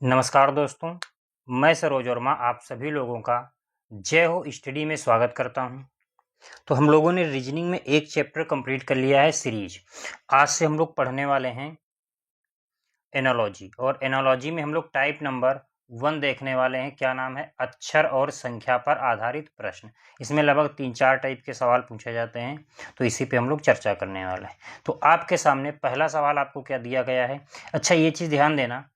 नमस्कार दोस्तों, मैं सरोज वर्मा आप सभी लोगों का जय हो स्टडी में स्वागत करता हूं। तो हम लोगों ने रीजनिंग में एक चैप्टर कंप्लीट कर लिया है सीरीज। आज से हम लोग पढ़ने वाले हैं एनालॉजी, और एनालॉजी में हम लोग टाइप नंबर 1 देखने वाले हैं। क्या नाम है? अक्षर और संख्या पर आधारित प्रश्न। इसमें लगभग 3-4 टाइप के सवाल पूछे जाते हैं, तो इसी पे हम लोग चर्चा करने वाले हैं। तो आपके सामने पहला सवाल आपको क्या दिया गया है? अच्छा, ये चीज़ ध्यान देना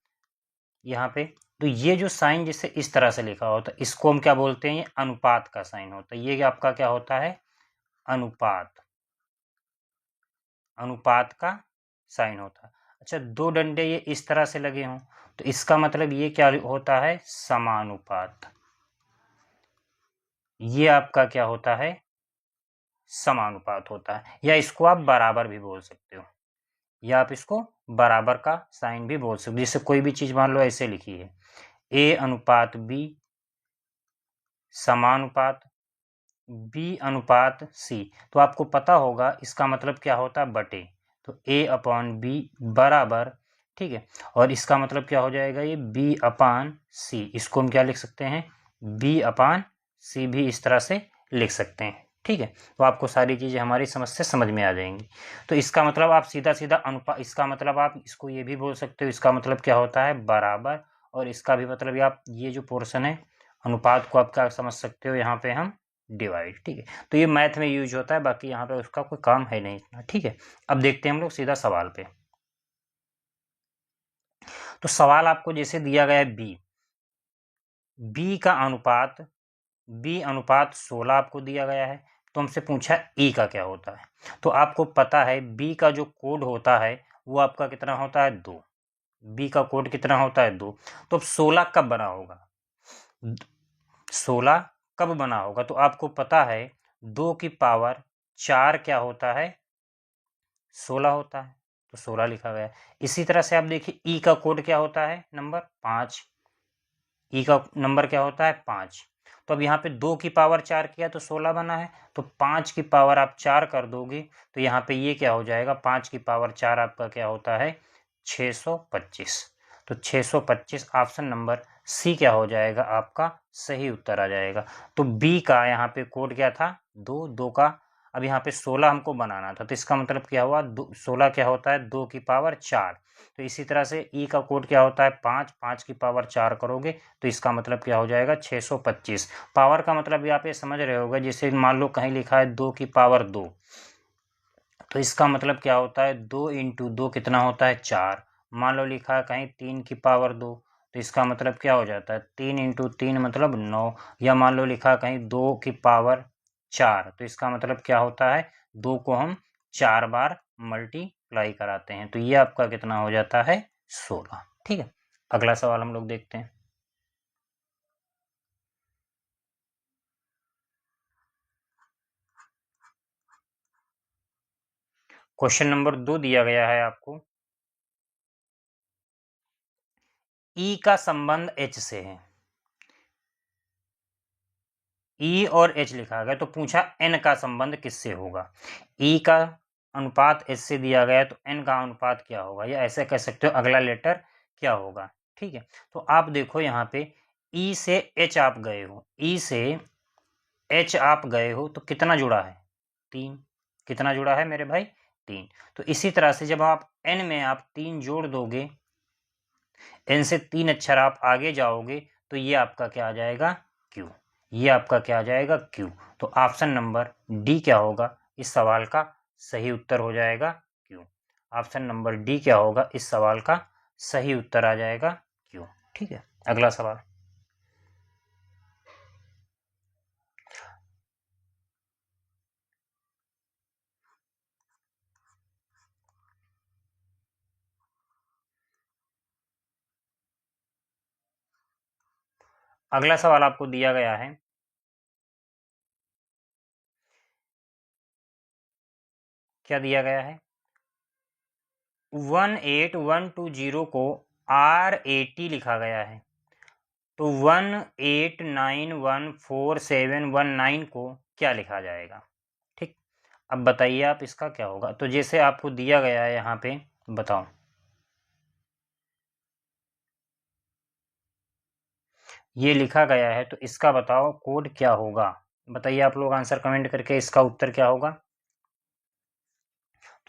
यहाँ पे, तो ये जो साइन जिसे इस तरह से लिखा होता है इसको हम क्या बोलते हैं? ये अनुपात का साइन होता है। ये आपका क्या होता है? अनुपात। अनुपात का साइन होता है। अच्छा, दो डंडे ये इस तरह से लगे हों तो इसका मतलब ये क्या होता है? समानुपात। ये आपका क्या होता है? समानुपात होता है। या इसको आप बराबर भी बोल सकते हो, या आप इसको बराबर का साइन भी बोल सकते हो। जैसे कोई भी चीज मान लो ऐसे लिखी है ए अनुपात बी समानुपात बी अनुपात सी, तो आपको पता होगा इसका मतलब क्या होता है? बटे। तो ए अपॉन बी बराबर, ठीक है, और इसका मतलब क्या हो जाएगा? ये बी अपान सी। इसको हम क्या लिख सकते हैं? बी अपान सी भी इस तरह से लिख सकते हैं, ठीक है। तो आपको सारी चीज़ें हमारी समझ से समझ में आ जाएंगी। तो इसका मतलब आप सीधा सीधा अनुपात, इसका मतलब आप इसको ये भी बोल सकते हो, इसका मतलब क्या होता है? बराबर। और इसका भी मतलब आप ये जो पोर्शन है अनुपात को आप क्या समझ सकते हो? यहाँ पे हम डिवाइड, ठीक है। तो ये मैथ में यूज होता है, बाकी यहाँ पे उसका कोई काम है नहीं इतना, ठीक है। अब देखते हैं हम लोग सीधा सवाल पे। तो सवाल आपको जैसे दिया गया है बी का अनुपात, बी अनुपात 16 आपको दिया गया है। तो हमसे पूछा ई का क्या होता है। तो आपको पता है बी का जो कोड होता है वो आपका कितना होता है? 2। बी का कोड कितना होता है? 2। तो अब 16 कब बना होगा? 16 कब बना होगा? तो आपको पता है 2 की पावर 4 क्या होता है? 16 होता है। तो 16 लिखा गया। इसी तरह से आप देखिए ई का कोड क्या होता है? नंबर 5। ई का नंबर क्या होता है? 5। तो अब यहाँ पे 2 की पावर 4 किया तो 16 बना है। तो 5 की पावर आप 4 कर दोगे तो यहाँ पे ये क्या हो जाएगा? 5 की पावर 4 आपका क्या होता है? 625। तो 625 ऑप्शन नंबर सी क्या हो जाएगा? आपका सही उत्तर आ जाएगा। तो बी का यहाँ पे कोड क्या था? 2। 2 का अब यहाँ पे 16 हमको बनाना था, तो इसका मतलब क्या हुआ? 16 क्या होता है? 2 की पावर 4। तो इसी तरह से ई का कोड क्या होता है? 5। 5 की पावर 4 करोगे तो इसका मतलब क्या हो जाएगा? 625। पावर का मतलब भी आप ये समझ रहे होगे, जैसे मान लो कहीं लिखा है 2 की पावर 2, तो इसका मतलब क्या होता है? 2 इंटू 2 कितना होता है? 4। मान लो लिखा है कहीं 3 की पावर 2, तो इसका मतलब क्या हो जाता है? 3 इंटू 3 मतलब 9। या मान लो लिखा है कहीं 2 की पावर 4, तो इसका मतलब क्या होता है? 2 को हम 4 बार मल्टीप्लाई कराते हैं, तो ये आपका कितना हो जाता है? 16, ठीक है। अगला सवाल हम लोग देखते हैं। क्वेश्चन नंबर 2 दिया गया है आपको, ई का संबंध एच से है। ई और एच लिखा गया, तो पूछा एन का संबंध किससे होगा। ई का अनुपात एच से दिया गया, तो एन का अनुपात क्या होगा, या ऐसे कह सकते हो अगला लेटर क्या होगा, ठीक है। तो आप देखो यहाँ पे ई से एच आप गए हो, ई से एच आप गए हो तो कितना जुड़ा है? 3। कितना जुड़ा है मेरे भाई? 3। तो इसी तरह से जब आप एन में आप 3 जोड़ दोगे, एन से 3 अक्षर आप आगे जाओगे, तो ये आपका क्या आ जाएगा? क्यू। ये आपका क्या आ जाएगा? क्यू। तो ऑप्शन नंबर डी क्या होगा इस सवाल का सही उत्तर हो जाएगा? क्यू। ऑप्शन नंबर डी क्या होगा इस सवाल का सही उत्तर आ जाएगा? क्यू, ठीक है। अगला सवाल। अगला सवाल आपको दिया गया है, क्या दिया गया है? 18120 को R80 लिखा गया है, तो 189147119 को क्या लिखा जाएगा? ठीक। अब बताइए आप इसका क्या होगा। तो जैसे आपको दिया गया है यहाँ पे, बताओ। ये लिखा गया है, तो इसका बताओ कोड क्या होगा। बताइए आप लोग आंसर कमेंट करके, इसका उत्तर क्या होगा।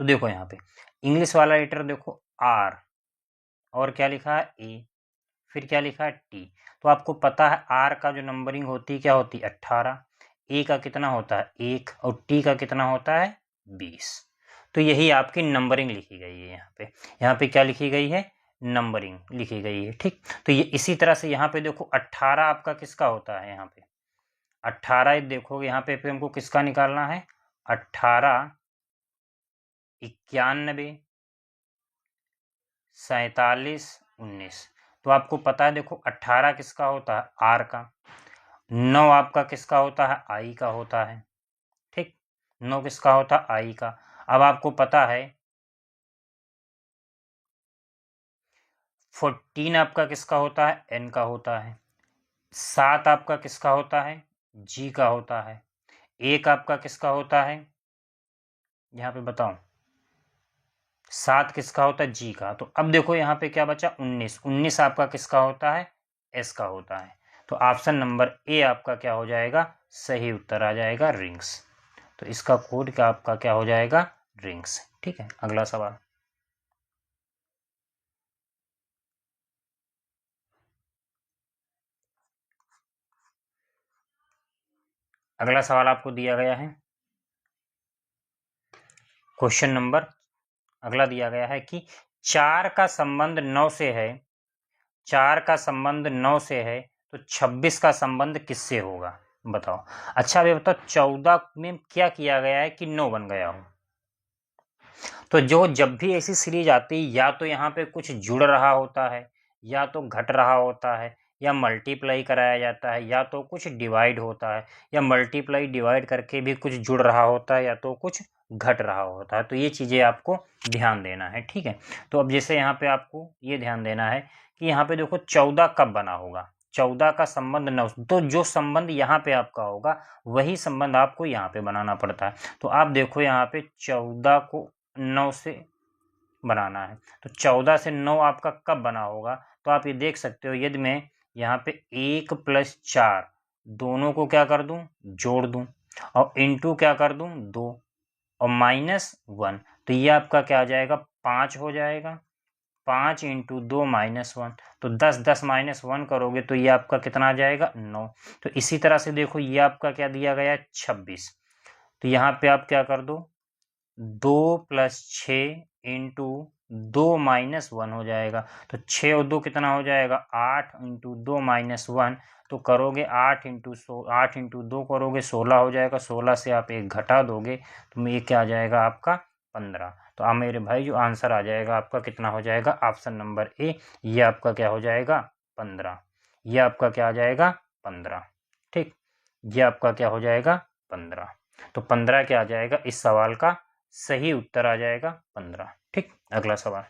तो देखो यहाँ पे इंग्लिश वाला लेटर देखो आर, और क्या लिखा है ए, फिर क्या लिखा है टी। तो आपको पता है आर का जो नंबरिंग होती है क्या होती है 18, ए का कितना होता है 1, और टी का कितना होता है 20। तो यही आपकी नंबरिंग लिखी गई है यहाँ पे। यहाँ पे क्या लिखी गई है, नंबरिंग लिखी गई है, ठीक। तो ये इसी तरह से यहाँ पे देखो 18 आपका किसका होता है, यहाँ पे 18 देखोगे यहाँ पे हमको किसका निकालना है, 18, 91, 47, 19। तो आपको पता है देखो 18 किसका होता है आर का, 9 आपका किसका होता है आई का होता है, ठीक, 9 किसका होता है आई का। अब आपको पता है 14 आपका किसका होता है एन का होता है, 7 आपका किसका होता है जी का होता है, 1 आपका किसका होता है, यहाँ पे बताओ 7 किसका होता है जी का। तो अब देखो यहाँ पे क्या बचा 19, 19 आपका किसका होता है एस का होता है। तो ऑप्शन नंबर ए आपका क्या हो जाएगा, सही उत्तर आ जाएगा रिंग्स। तो इसका कोड क्या आपका क्या हो जाएगा, रिंग्स, ठीक है। अगला सवाल, अगला सवाल आपको दिया गया है क्वेश्चन नंबर, अगला दिया गया है कि 4 का संबंध 9 से है, 4 का संबंध 9 से है, तो 26 का संबंध किससे होगा, बताओ। अच्छा अभी बताओ 14 में क्या किया गया है कि 9 बन गया हो। तो जो जब भी ऐसी सीरीज आती है या तो यहाँ पे कुछ जुड़ रहा होता है, या तो घट रहा होता है, या मल्टीप्लाई कराया जाता है, या तो कुछ डिवाइड होता है, या मल्टीप्लाई डिवाइड करके भी कुछ जुड़ रहा होता है, या तो कुछ घट रहा होता है। तो ये चीज़ें आपको ध्यान देना है, ठीक है। तो अब जैसे यहाँ पे आपको ये ध्यान देना है कि यहाँ पे देखो 14 कब बना होगा, 14 का संबंध 9, तो जो संबंध यहाँ पे आपका होगा वही संबंध आपको यहाँ पे बनाना पड़ता है। तो आप देखो यहाँ पे 14 को 9 से बनाना है, तो 14 से 9 आपका कब बना होगा। तो आप ये देख सकते हो यदि मैं यहाँ पे 1 + 4 दोनों को क्या कर दूं, जोड़ दूं, और इंटू क्या कर दूं 2, और -1, तो ये आपका क्या आ जाएगा 5 हो जाएगा, 5 × 2 -1, तो 10 10 -1 करोगे तो ये आपका कितना आ जाएगा 9। तो इसी तरह से देखो ये आपका क्या दिया गया है 26, तो यहाँ पे आप क्या कर दो 2 + 6 × 2 -1 हो जाएगा, तो 6 और 2 कितना हो जाएगा 8 × 2 -1, तो करोगे 8 × 2 करोगे 16 हो जाएगा, 16 से आप एक घटा दोगे तो ये क्या आ जाएगा आपका 15। तो आप मेरे भाई जो आंसर आ जाएगा आपका कितना हो जाएगा, ऑप्शन नंबर ए, ये आपका क्या हो जाएगा 15, ये आपका क्या आ जाएगा 15, ठीक, ये आपका क्या हो जाएगा 15। तो 15 क्या आ जाएगा, इस सवाल का सही उत्तर आ जाएगा 15, ठीक। अगला सवाल,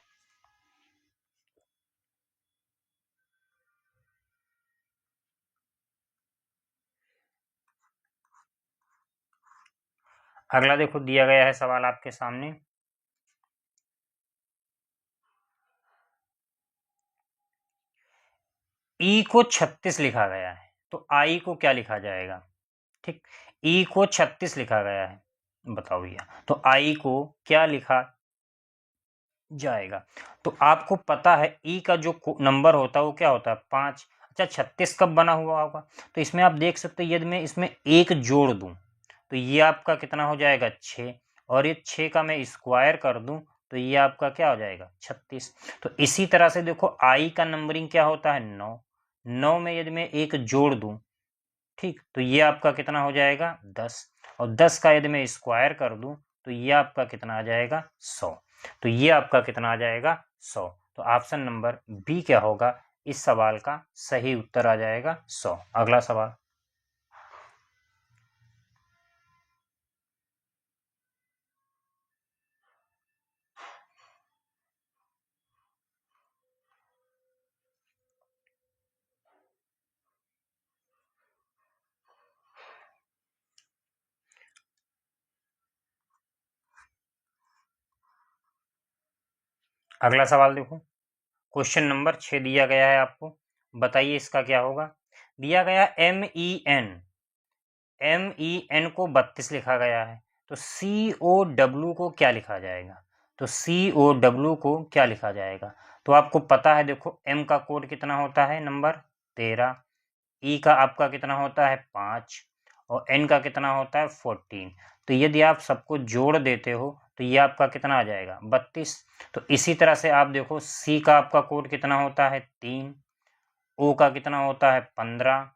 अगला देखो दिया गया है सवाल आपके सामने, ई को 36 लिखा गया है, तो आई को क्या लिखा जाएगा, ठीक। ई को 36 लिखा गया है, बताओ भैया, तो आई को क्या लिखा जाएगा। तो आपको पता है ई का जो नंबर होता है वो क्या होता है 5। अच्छा 36 कब बना हुआ होगा, तो इसमें आप देख सकते हो यदि मैं इसमें एक जोड़ दूं तो ये आपका कितना हो जाएगा 6, और ये 6 का मैं स्क्वायर कर दूं तो ये आपका क्या हो जाएगा 36। तो इसी तरह से देखो आई का नंबरिंग क्या होता है 9, 9 में यदि मैं एक जोड़ दूं, ठीक, तो ये आपका कितना हो जाएगा 10, और 10 का यदि मैं स्क्वायर कर दूं तो ये आपका कितना आ जाएगा 100। तो ये आपका कितना आ जाएगा 100। तो ऑप्शन नंबर बी क्या होगा, इस सवाल का सही उत्तर आ जाएगा 100। अगला सवाल, अगला सवाल देखो क्वेश्चन नंबर 6 दिया गया है आपको, बताइए इसका क्या होगा। दिया गया MEN को 32 लिखा गया है, तो COW को क्या लिखा जाएगा? तो COW को क्या लिखा जाएगा? तो आपको पता है, देखो M का कोड कितना होता है, नंबर 13, E का आपका कितना होता है 5 और N का कितना होता है 14। तो यदि आप सबको जोड़ देते हो तो ये आपका कितना आ जाएगा 32। तो इसी तरह से आप देखो C का आपका कोड कितना होता है 3, O का कितना होता है 15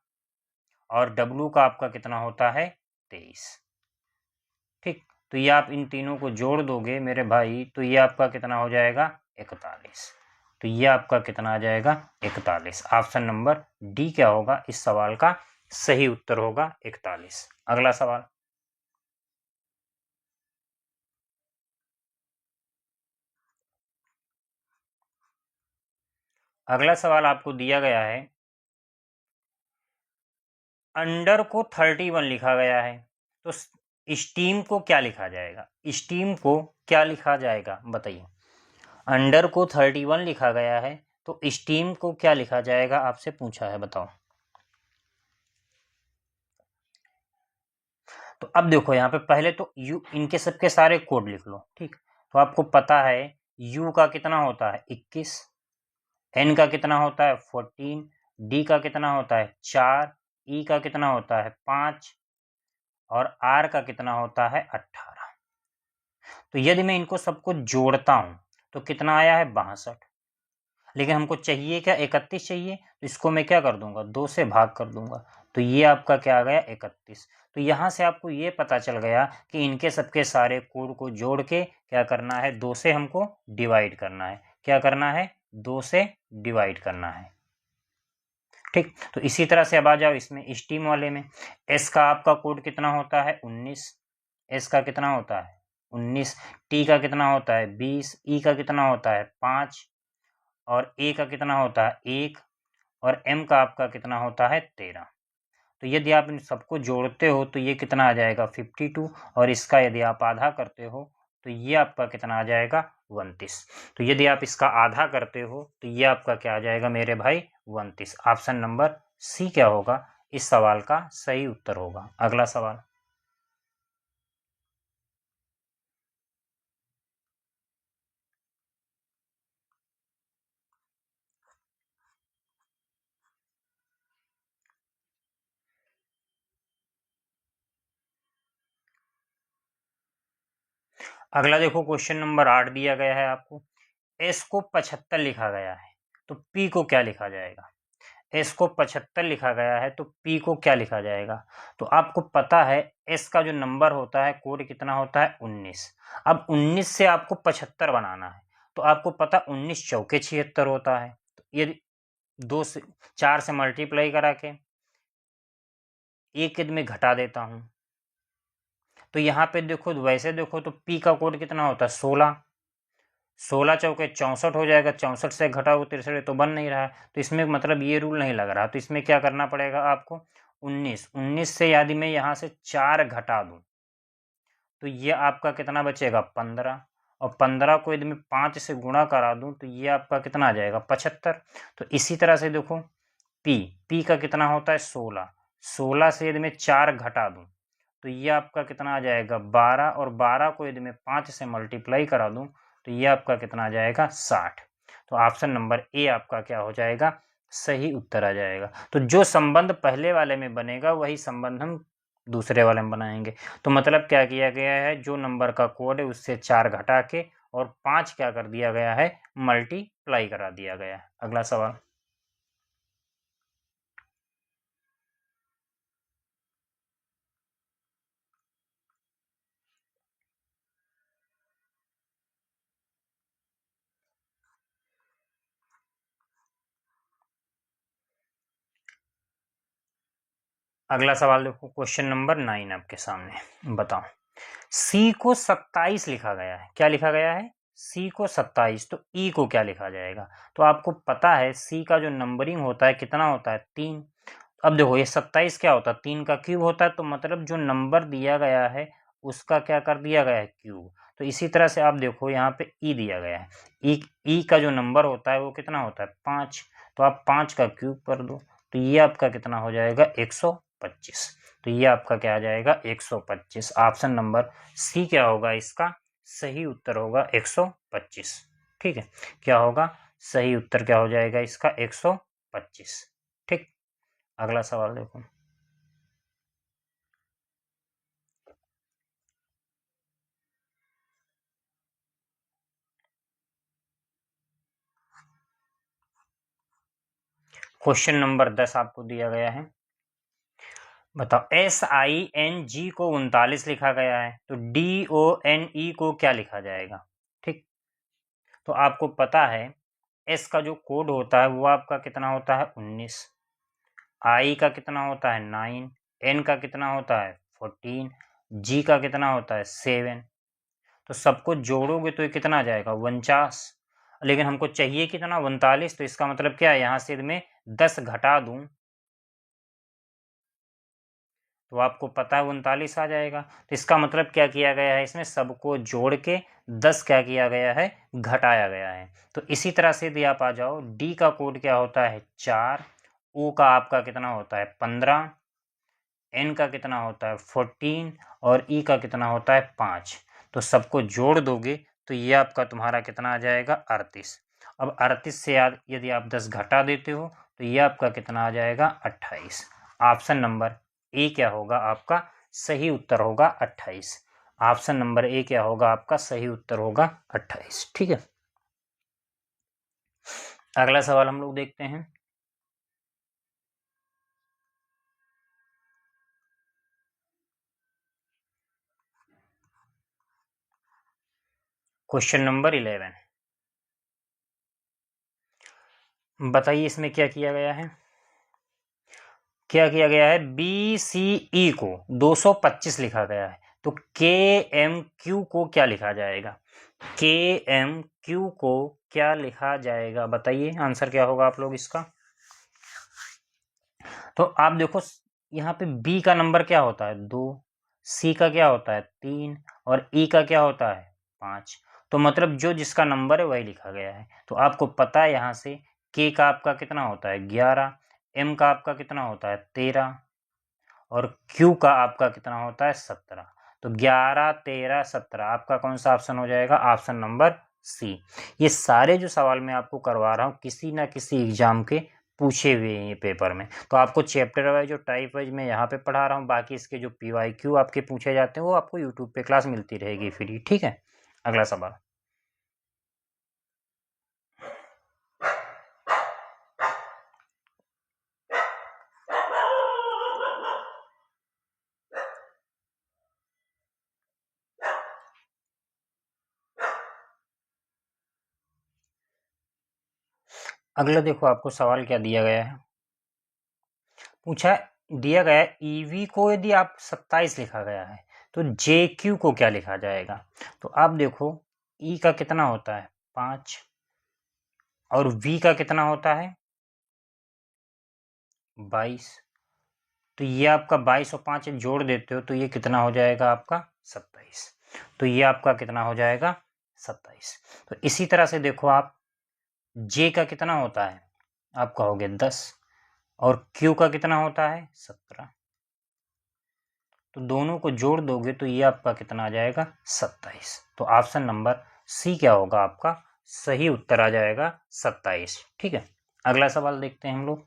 और W का आपका कितना होता है 23। ठीक, तो ये आप इन तीनों को जोड़ दोगे मेरे भाई तो ये आपका कितना हो जाएगा 41। तो ये आपका कितना आ जाएगा 41। ऑप्शन नंबर डी क्या होगा इस सवाल का सही उत्तर होगा 41। अगला सवाल, अगला सवाल आपको दिया गया है, अंडर को 31 लिखा गया है, तो स्टीम को क्या लिखा जाएगा? स्टीम को क्या लिखा जाएगा बताइए। अंडर को 31 लिखा गया है तो स्टीम को क्या लिखा जाएगा, आपसे पूछा है, बताओ। तो अब देखो यहाँ पे पहले तो यू, इनके सबके सारे कोड लिख लो। ठीक, तो आपको पता है यू का कितना होता है 21, एन का कितना होता है 14, डी का कितना होता है 4, ई का कितना होता है 5 और आर का कितना होता है 18। तो यदि मैं इनको सबको जोड़ता हूं तो कितना आया है 62। लेकिन हमको चाहिए क्या 31 चाहिए, तो इसको मैं क्या कर दूंगा 2 से भाग कर दूंगा, तो ये आपका क्या आ गया 31। तो यहाँ से आपको ये पता चल गया कि इनके सबके सारे कोड को जोड़ के क्या करना है 2 से हमको डिवाइड करना है। क्या करना है 2 से डिवाइड करना है। ठीक, तो इसी तरह से अब आ जाओ इसमें स्टीम वाले में। एस का आपका कोड कितना होता है 19, एस का कितना होता है 19, टी का कितना होता है 20, ई का कितना होता है 5 और ए का कितना होता है 1 और एम का आपका कितना होता है 13। तो यदि आप इन सबको जोड़ते हो तो ये कितना आ जाएगा 52 और इसका यदि आप आधा करते हो तो ये आपका कितना आ जाएगा 29। तो यदि आप इसका आधा करते हो तो ये आपका क्या आ जाएगा मेरे भाई 29। ऑप्शन नंबर सी क्या होगा इस सवाल का सही उत्तर होगा। अगला सवाल, अगला देखो क्वेश्चन नंबर 8 दिया गया है आपको, एस को 75 लिखा गया है तो पी को क्या लिखा जाएगा? एस को 75 लिखा गया है तो पी को क्या लिखा जाएगा? तो आपको पता है एस का जो नंबर होता है कोड कितना होता है 19। अब 19 से आपको 75 बनाना है तो आपको पता 19 चौके 76 होता है। तो यदि 2 से 4 से मल्टीप्लाई करा के एक में घटा देता हूं तो यहाँ पे देखो वैसे देखो तो पी का कोड कितना होता है 16, 16 चौके 64 हो जाएगा, 64 से घटाओ 63 तो बन नहीं रहा है, तो इसमें मतलब ये रूल नहीं लग रहा। तो इसमें क्या करना पड़ेगा आपको 19 से यदि मैं यहाँ से 4 घटा दूं तो ये आपका कितना बचेगा 15 और 15 को यदि मैं 5 से गुणा करा दूं तो ये आपका कितना आ जाएगा 75। तो इसी तरह से देखो पी का कितना होता है 16, 16 से यदि मैं 4 घटा दूं तो ये आपका कितना आ जाएगा 12 और 12 को यदि मैं 5 से मल्टीप्लाई करा दूं तो ये आपका कितना आ जाएगा 60। तो ऑप्शन नंबर ए आपका क्या हो जाएगा सही उत्तर आ जाएगा। तो जो संबंध पहले वाले में बनेगा वही संबंध हम दूसरे वाले में बनाएंगे। तो मतलब क्या किया गया है जो नंबर का कोड है उससे 4 घटा के और 5 क्या कर दिया गया है मल्टीप्लाई करा दिया गया है। अगला सवाल, अगला सवाल देखो क्वेश्चन नंबर 9 आपके सामने। बताओ सी को 27 लिखा गया है, क्या लिखा गया है सी को 27, तो ई को क्या लिखा जाएगा? तो आपको पता है सी का जो नंबरिंग होता है कितना होता है 3। अब देखो ये 27 क्या होता है 3 का क्यूब होता है, तो मतलब जो नंबर दिया गया है उसका क्या कर दिया गया है क्यूब। तो इसी तरह से आप देखो यहाँ पे ई दिया गया है, ई का जो नंबर होता है वो कितना होता है 5, तो आप 5 का क्यूब कर दो तो ये आपका कितना हो जाएगा 125। तो ये आपका क्या आ जाएगा 125। ऑप्शन नंबर सी क्या होगा इसका सही उत्तर होगा 125। ठीक है, क्या होगा सही उत्तर क्या हो जाएगा इसका 125। ठीक, अगला सवाल देखो। क्वेश्चन नंबर 10 आपको दिया गया है। बताओ SING को 39 लिखा गया है, तो DONE को क्या लिखा जाएगा। ठीक, तो आपको पता है S का जो कोड होता है वो आपका कितना होता है 19, I का कितना होता है 9, N का कितना होता है 14, G का कितना होता है 7। तो सबको जोड़ोगे तो ये कितना आ जाएगा 49, लेकिन हमको चाहिए कितना 39। तो इसका मतलब क्या है यहाँ से मैं 10 घटा दूं तो आपको पता है 39 आ जाएगा। तो इसका मतलब क्या किया गया है इसमें सबको जोड़ के 10 क्या किया गया है घटाया गया है। तो इसी तरह से यदि आप आ जाओ डी का कोड क्या होता है 4, ओ का आपका कितना होता है 15, एन का कितना होता है 14 और ई का कितना होता है 5। तो सबको जोड़ दोगे तो ये आपका तुम्हारा कितना आ जाएगा 38। अब 38 से यदि आप 10 घटा देते हो तो ये आपका कितना आ जाएगा 28। ऑप्शन नंबर ए क्या होगा आपका सही उत्तर होगा 28। ऑप्शन नंबर ए क्या होगा आपका सही उत्तर होगा 28। ठीक है, अगला सवाल हम लोग देखते हैं। क्वेश्चन नंबर 11, बताइए इसमें क्या किया गया है। क्या किया गया है BCE को 225 लिखा गया है, तो KMQ को क्या लिखा जाएगा। KMQ को क्या लिखा जाएगा बताइए, आंसर क्या होगा आप लोग इसका। तो आप देखो यहाँ पे B का नंबर क्या होता है 2, C का क्या होता है 3 और E का क्या होता है 5। तो मतलब जो जिसका नंबर है वही लिखा गया है। तो आपको पता है यहाँ से K का आपका कितना होता है 11, M का आपका कितना होता है 13 और Q का आपका कितना होता है 17। तो 11, 13, 17 आपका कौन सा ऑप्शन हो जाएगा ऑप्शन नंबर सी। ये सारे जो सवाल मैं आपको करवा रहा हूँ किसी ना किसी एग्जाम के पूछे हुए हैं पेपर में। तो आपको चैप्टर वाइज और टाइप वाइज मैं यहाँ पे पढ़ा रहा हूँ, बाकी इसके जो PYQ आपके पूछे जाते हैं वो आपको यूट्यूब पे क्लास मिलती रहेगी फ्री। ठीक है, अगला सवाल। अगला देखो आपको सवाल क्या दिया गया है, पूछा दिया गया है EV को यदि आप 27 लिखा गया है तो JQ को क्या लिखा जाएगा। तो आप देखो E का कितना होता है 5 और V का कितना होता है 22। तो ये आपका 22 और 5 जोड़ देते हो तो ये कितना हो जाएगा आपका 27। तो ये आपका कितना हो जाएगा 27। तो इसी तरह से देखो आप J का कितना होता है आप कहोगे 10 और Q का कितना होता है 17। तो दोनों को जोड़ दोगे तो ये आपका कितना आ जाएगा 27। तो ऑप्शन नंबर सी क्या होगा आपका सही उत्तर आ जाएगा 27। ठीक है, अगला सवाल देखते हैं हम लोग।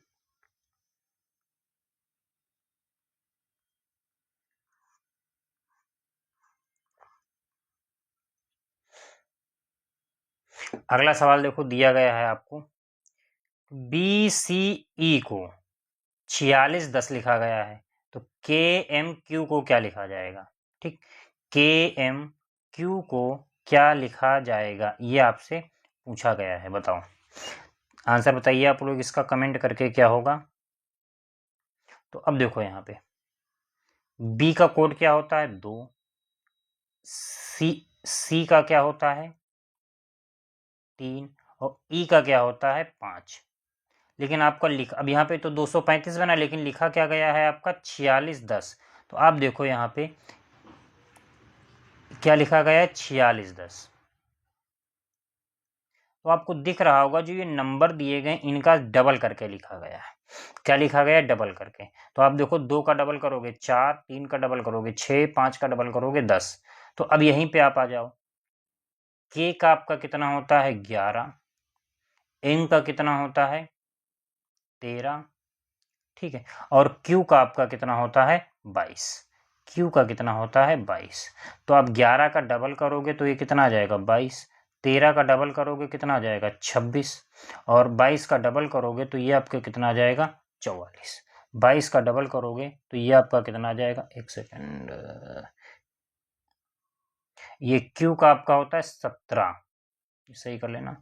अगला सवाल देखो दिया गया है आपको BCE को 4610 लिखा गया है, तो KMQ को क्या लिखा जाएगा। ठीक, KMQ को क्या लिखा जाएगा ये आपसे पूछा गया है, बताओ आंसर बताइए आप लोग इसका कमेंट करके क्या होगा। तो अब देखो यहाँ पे B का कोड क्या होता है 2, C का क्या होता है 3 और E का क्या होता है 5। लेकिन आपका लिखा अब यहाँ पे तो 235 बना लेकिन लिखा क्या गया है आपका 4610। तो आप देखो यहाँ पे क्या लिखा गया है 4610। तो आपको दिख रहा होगा जो ये नंबर दिए गए इनका डबल करके लिखा गया है। क्या लिखा गया है? डबल करके। तो आप देखो 2 का डबल करोगे 4, 3 का डबल करोगे 6, 5 का डबल करोगे 10। तो अब यहीं पे आप आ जाओ। के का आपका कितना होता है? 11। एन का कितना होता है? 13। ठीक है। और क्यू का आपका कितना होता है? 22। क्यू का कितना होता है? 22। तो आप 11 का डबल करोगे तो ये कितना आ जाएगा? 22। 13 का डबल करोगे कितना आ जाएगा? 26। और 22 का डबल करोगे तो ये आपका कितना आ जाएगा? 44। 22 का डबल करोगे तो ये आपका कितना आ जाएगा? एक सेकेंड, ये क्यू का आपका होता है 17। सही कर लेना।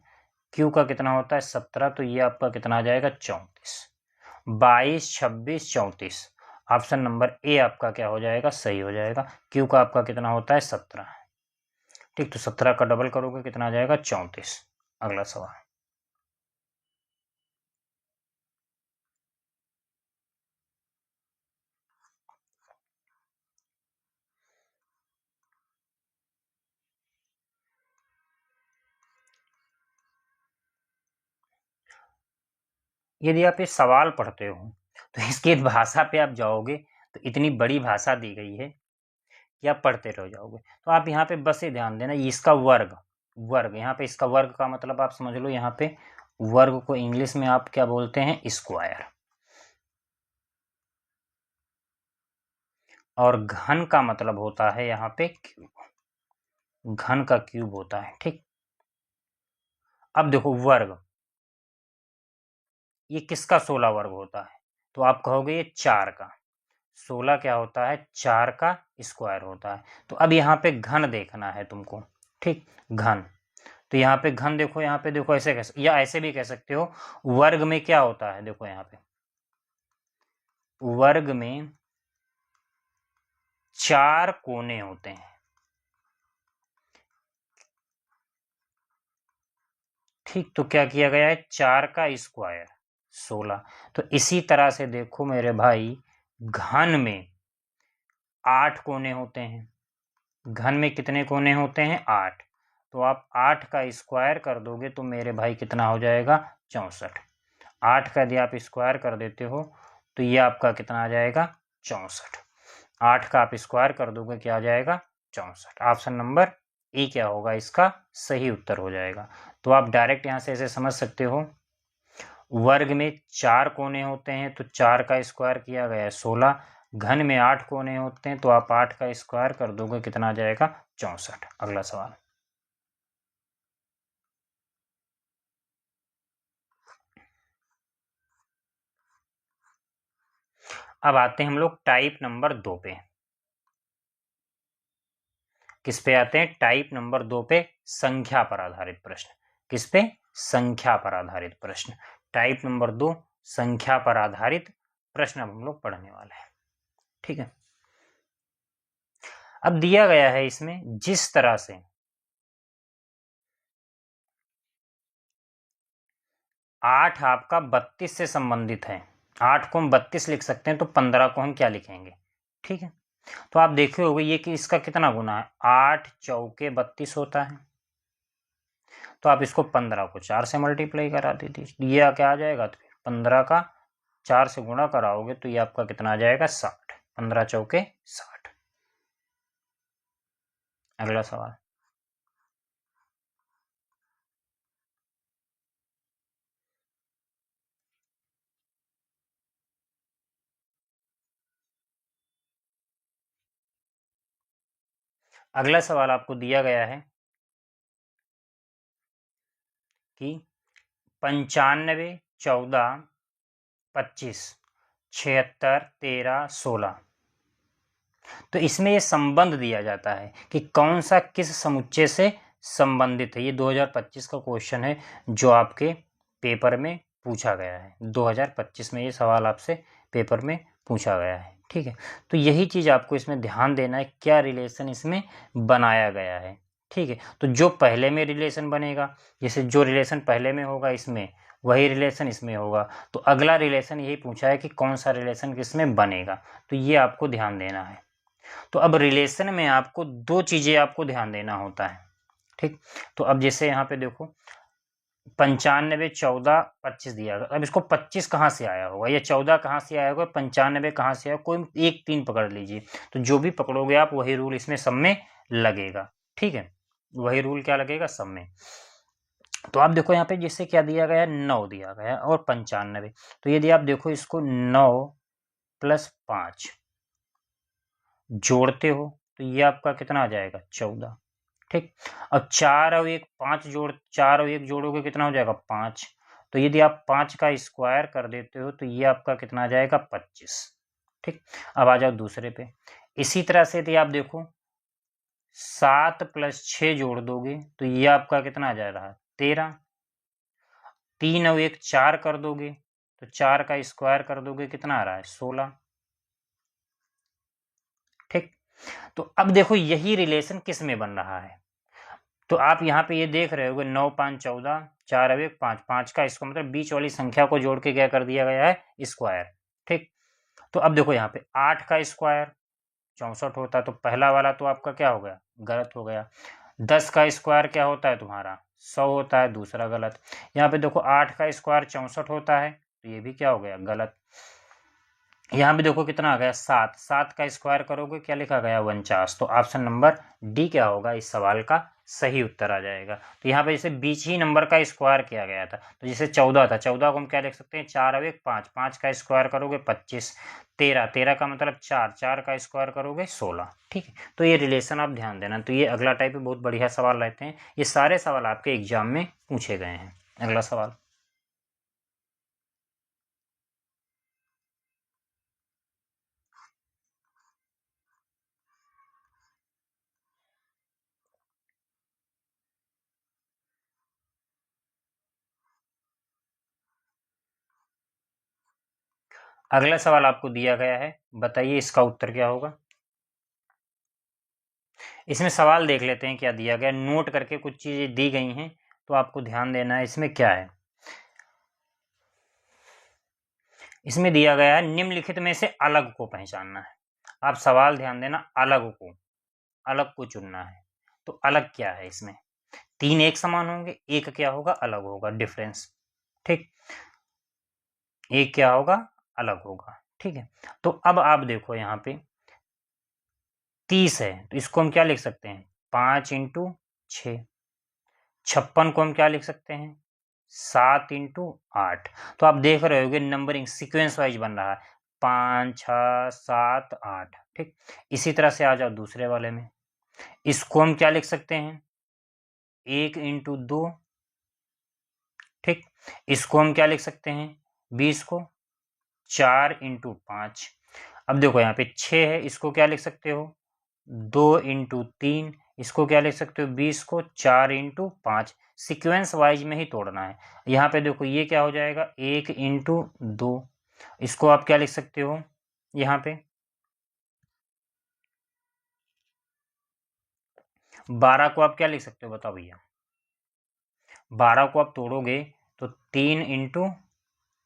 क्यू का कितना होता है? 17। तो ये आपका कितना आ जाएगा? 34। 22, 26, 34। ऑप्शन नंबर ए आपका क्या हो जाएगा? सही हो जाएगा। क्यू का आपका कितना होता है? 17। ठीक, तो 17 का डबल करोगे कितना आ जाएगा? 34। अगला सवाल। यदि आप ये सवाल पढ़ते हो तो इसकी भाषा पे आप जाओगे तो इतनी बड़ी भाषा दी गई है कि आप पढ़ते रह जाओगे। तो आप यहाँ पे बस ये ध्यान देना, इसका वर्ग, वर्ग यहाँ पे इसका वर्ग का मतलब आप समझ लो, यहाँ पे वर्ग को इंग्लिश में आप क्या बोलते हैं? स्क्वायर। और घन का मतलब होता है यहाँ पे क्यूब। घन का क्यूब होता है। ठीक, अब देखो वर्ग, ये किसका 16 वर्ग होता है? तो आप कहोगे ये 4 का। 16 क्या होता है? 4 का स्क्वायर होता है। तो अब यहाँ पे घन देखना है तुमको। ठीक, घन। तो यहाँ पे घन देखो, यहाँ पे देखो, ऐसे कैसे, या ऐसे भी कह सकते हो वर्ग में क्या होता है? देखो यहाँ पे वर्ग में 4 कोने होते हैं। ठीक, तो क्या किया गया है? 4 का स्क्वायर 16। तो इसी तरह से देखो मेरे भाई, घन में 8 कोने होते हैं। घन में कितने कोने होते हैं? 8। तो आप 8 का स्क्वायर कर दोगे तो मेरे भाई कितना हो जाएगा? 64। 8 का यदि आप स्क्वायर कर देते हो तो ये आपका कितना आ जाएगा? 64। 8 का आप स्क्वायर कर दोगे क्या आ जाएगा? 64। ऑप्शन नंबर ए क्या होगा? इसका सही उत्तर हो जाएगा। तो आप डायरेक्ट यहाँ से ऐसे समझ सकते हो, वर्ग में 4 कोने होते हैं तो 4 का स्क्वायर किया गया है 16। घन में 8 कोने होते हैं तो आप 8 का स्क्वायर कर दोगे कितना आ जाएगा? 64। अगला सवाल। अब आते हैं हम लोग टाइप नंबर 2 पे। किस पे आते हैं? टाइप नंबर 2 पे, संख्या पर आधारित प्रश्न। किस पे? संख्या पर आधारित प्रश्न। टाइप नंबर 2 संख्या पर आधारित प्रश्न अब हम लोग पढ़ने वाले हैं। ठीक है। अब दिया गया है इसमें जिस तरह से 8 आपका 32 से संबंधित है, 8 को हम 32 लिख सकते हैं, तो 15 को हम क्या लिखेंगे? ठीक है। तो आप देखे होगे ये कि इसका कितना गुना है? 8 चौके 32 होता है। तो आप इसको 15 को 4 से मल्टीप्लाई करा दीजिए, ये क्या आ जाएगा? तो 15 का 4 से गुणा कराओगे तो ये आपका कितना आ जाएगा? 60। 15 चौके 60। अगला सवाल। अगला सवाल आपको दिया गया है कि 95, 14, 25, 76, 13, 16। तो इसमें ये संबंध दिया जाता है कि कौन सा किस समुच्चय से संबंधित है। ये 2025 का क्वेश्चन है जो आपके पेपर में पूछा गया है। 2025 में ये सवाल आपसे पेपर में पूछा गया है। ठीक है, तो यही चीज़ आपको इसमें ध्यान देना है, क्या रिलेशन इसमें बनाया गया है। ठीक है, तो जो पहले में रिलेशन बनेगा, जैसे जो रिलेशन पहले में होगा इसमें वही रिलेशन इसमें होगा, तो अगला रिलेशन यही पूछा है कि कौन सा रिलेशन किसमें बनेगा, तो ये आपको ध्यान देना है। तो अब रिलेशन में आपको 2 चीज़ें आपको ध्यान देना होता है। ठीक, तो अब जैसे यहाँ पे देखो 95, 14, 25 दिया गया। अब इसको 25 कहाँ से आया होगा या 14 कहाँ से आया होगा, 95 कहाँ से आया, कोई एक 3 पकड़ लीजिए। तो जो भी पकड़ोगे आप वही रूल इसमें सब में लगेगा। ठीक है, वही रूल क्या लगेगा सब में। तो आप देखो यहाँ पे जिससे क्या दिया गया, 9 दिया गया और 95। तो यदि आप देखो इसको 9 + 5 जोड़ते हो तो ये आपका कितना आ जाएगा, 14। ठीक, अब 4 और 1 5 4 और 1 जोड़ोगे कितना हो जाएगा, 5। तो यदि आप 5 का स्क्वायर कर देते हो तो ये आपका कितना आ जाएगा, 25। ठीक, अब आ जाओ दूसरे पे। इसी तरह से यदि आप देखो 7 + 6 जोड़ दोगे तो ये आपका कितना आ जा रहा है, 13। 3 और 1 4 कर दोगे तो 4 का स्क्वायर कर दोगे कितना आ रहा है, 16। ठीक, तो अब देखो यही रिलेशन किस में बन रहा है। तो आप यहाँ पे ये देख रहे होगे 9 5 14, 4 और 1 5, 5 का इसको मतलब बीच वाली संख्या को जोड़ के क्या कर दिया गया है, स्क्वायर। ठीक, तो अब देखो यहाँ पे 8 का स्क्वायर 64 होता है, तो पहला वाला तो आपका क्या हो गया, गलत हो गया। 10 का स्क्वायर क्या होता है तुम्हारा, 100 होता है, दूसरा गलत। यहाँ पे देखो 8 का स्क्वायर 64 होता है, तो ये भी क्या हो गया, गलत। यहाँ पे देखो कितना आ गया, 7। 7 का स्क्वायर करोगे क्या लिखा गया, 49। तो ऑप्शन नंबर डी क्या होगा, इस सवाल का सही उत्तर आ जाएगा। तो यहाँ पे जैसे बीच ही नंबर का स्क्वायर किया गया था, तो जैसे 14 था, 14 को हम क्या लिख सकते हैं, 4 और 1 5, 5 का स्क्वायर करोगे 25। 13, 13 का मतलब 4, 4 का स्क्वायर करोगे 16। ठीक है, तो ये रिलेशन आप ध्यान देना। तो ये अगला टाइप बहुत बढ़िया सवाल रहते हैं, ये सारे सवाल आपके एग्जाम में पूछे गए हैं। अगला सवाल, अगला सवाल आपको दिया गया है, बताइए इसका उत्तर क्या होगा। इसमें सवाल देख लेते हैं क्या दिया गया, नोट करके कुछ चीजें दी गई हैं तो आपको ध्यान देना है इसमें क्या है। इसमें दिया गया है निम्नलिखित में से अलग को पहचानना है। आप सवाल ध्यान देना, अलग को चुनना है। तो अलग क्या है, इसमें 3 एक समान होंगे, एक क्या होगा, अलग होगा, डिफरेंस। ठीक, एक क्या होगा, अलग होगा। ठीक है, तो अब आप देखो यहाँ पे 30 है, तो इसको हम क्या लिख सकते हैं, 5 × 6। 56 को हम क्या लिख सकते हैं, 7 × 8। तो आप देख रहे होगे नंबरिंग सीक्वेंस वाइज बन रहा है, 5 6 7 8। ठीक, इसी तरह से आ जाओ दूसरे वाले में, इसको हम क्या लिख सकते हैं, 1 × 2। ठीक, इसको हम क्या लिख सकते हैं, 20 को 4 × 5। अब देखो यहाँ पे 6 है, इसको क्या लिख सकते हो, 2 × 3। इसको क्या लिख सकते हो, 20 को 4 × 5। सीक्वेंस वाइज में ही तोड़ना है। यहाँ पे देखो ये क्या हो जाएगा, 1 × 2। इसको आप क्या लिख सकते हो, यहाँ पे 12 को आप क्या लिख सकते हो, बताओ भैया। 12 को आप तोड़ोगे तो 3 ×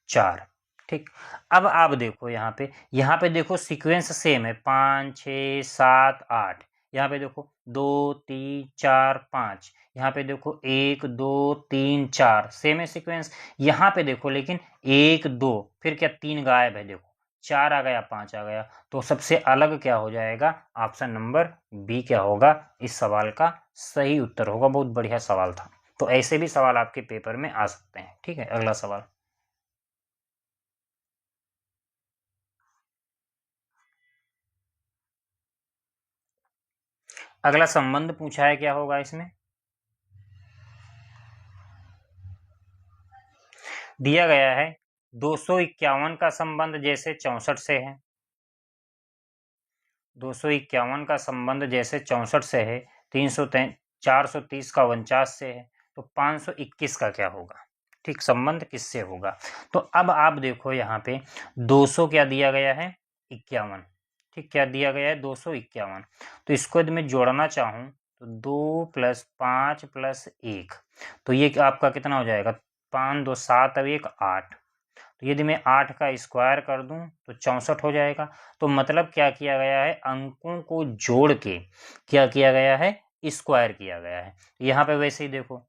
4। ठीक, अब आप देखो यहाँ पे देखो सीक्वेंस सेम है, 5 6 7 8। यहाँ पे देखो 2 3 4 5। यहाँ पे देखो 1 2 3 4, सेम है सीक्वेंस। यहाँ पे देखो लेकिन 1 2 फिर क्या 3 गायब है, देखो 4 आ गया, 5 आ गया। तो सबसे अलग क्या हो जाएगा, ऑप्शन नंबर बी क्या होगा, इस सवाल का सही उत्तर होगा। बहुत बढ़िया सवाल था। तो ऐसे भी सवाल आपके पेपर में आ सकते हैं। ठीक है, अगला सवाल, अगला संबंध पूछा है, क्या होगा इसमें, दिया गया है 251 का संबंध जैसे 64 से है, 251 का संबंध जैसे 64 से है, 430 का 49 से है, तो 521 का क्या होगा। ठीक, संबंध किससे होगा। तो अब आप देखो यहाँ पे 200 क्या दिया गया है, 51। ठीक, क्या दिया गया है, 251। तो इसको यदि मैं जोड़ना चाहूँ तो 2 + 5 + 1, तो ये आपका कितना हो जाएगा, 5 2 7 और 1 8। तो यदि मैं 8 का स्क्वायर कर दूं तो 64 हो जाएगा। तो मतलब क्या किया गया है, अंकों को जोड़ के क्या किया गया है, स्क्वायर किया गया है। यहाँ पे वैसे ही देखो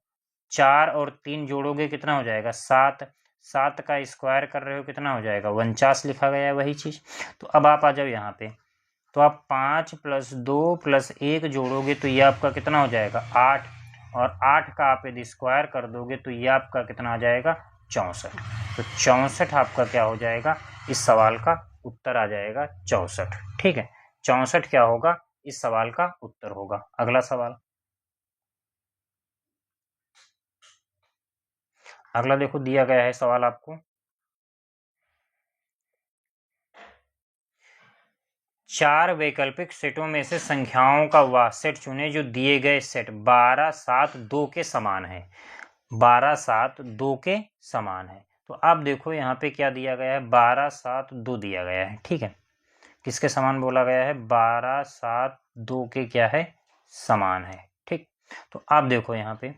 4 और 3 जोड़ोगे कितना हो जाएगा 7, 7 का स्क्वायर कर रहे हो कितना हो जाएगा 49 लिखा गया है वही चीज़। तो अब आप आ जाओ यहाँ पे, तो आप 5 + 2 + 1 जोड़ोगे तो ये आपका कितना हो जाएगा 8, और 8 का आप यदि स्क्वायर कर दोगे तो ये आपका कितना आ जाएगा 64। तो 64 आपका क्या हो जाएगा, इस सवाल का उत्तर आ जाएगा 64। ठीक है, 64 क्या होगा, इस सवाल का उत्तर होगा। अगला सवाल, अगला देखो दिया गया है सवाल आपको, चार वैकल्पिक सेटों में से संख्याओं का वह सेट चुने जो दिए गए सेट 12, 7, 2 के समान है। 12, 7, 2 के समान है। तो आप देखो यहाँ पे क्या दिया गया है, 12, 7, 2 दिया गया है। ठीक है, किसके समान बोला गया है, 12, 7, 2 के क्या है, समान है। ठीक, तो आप देखो यहाँ पे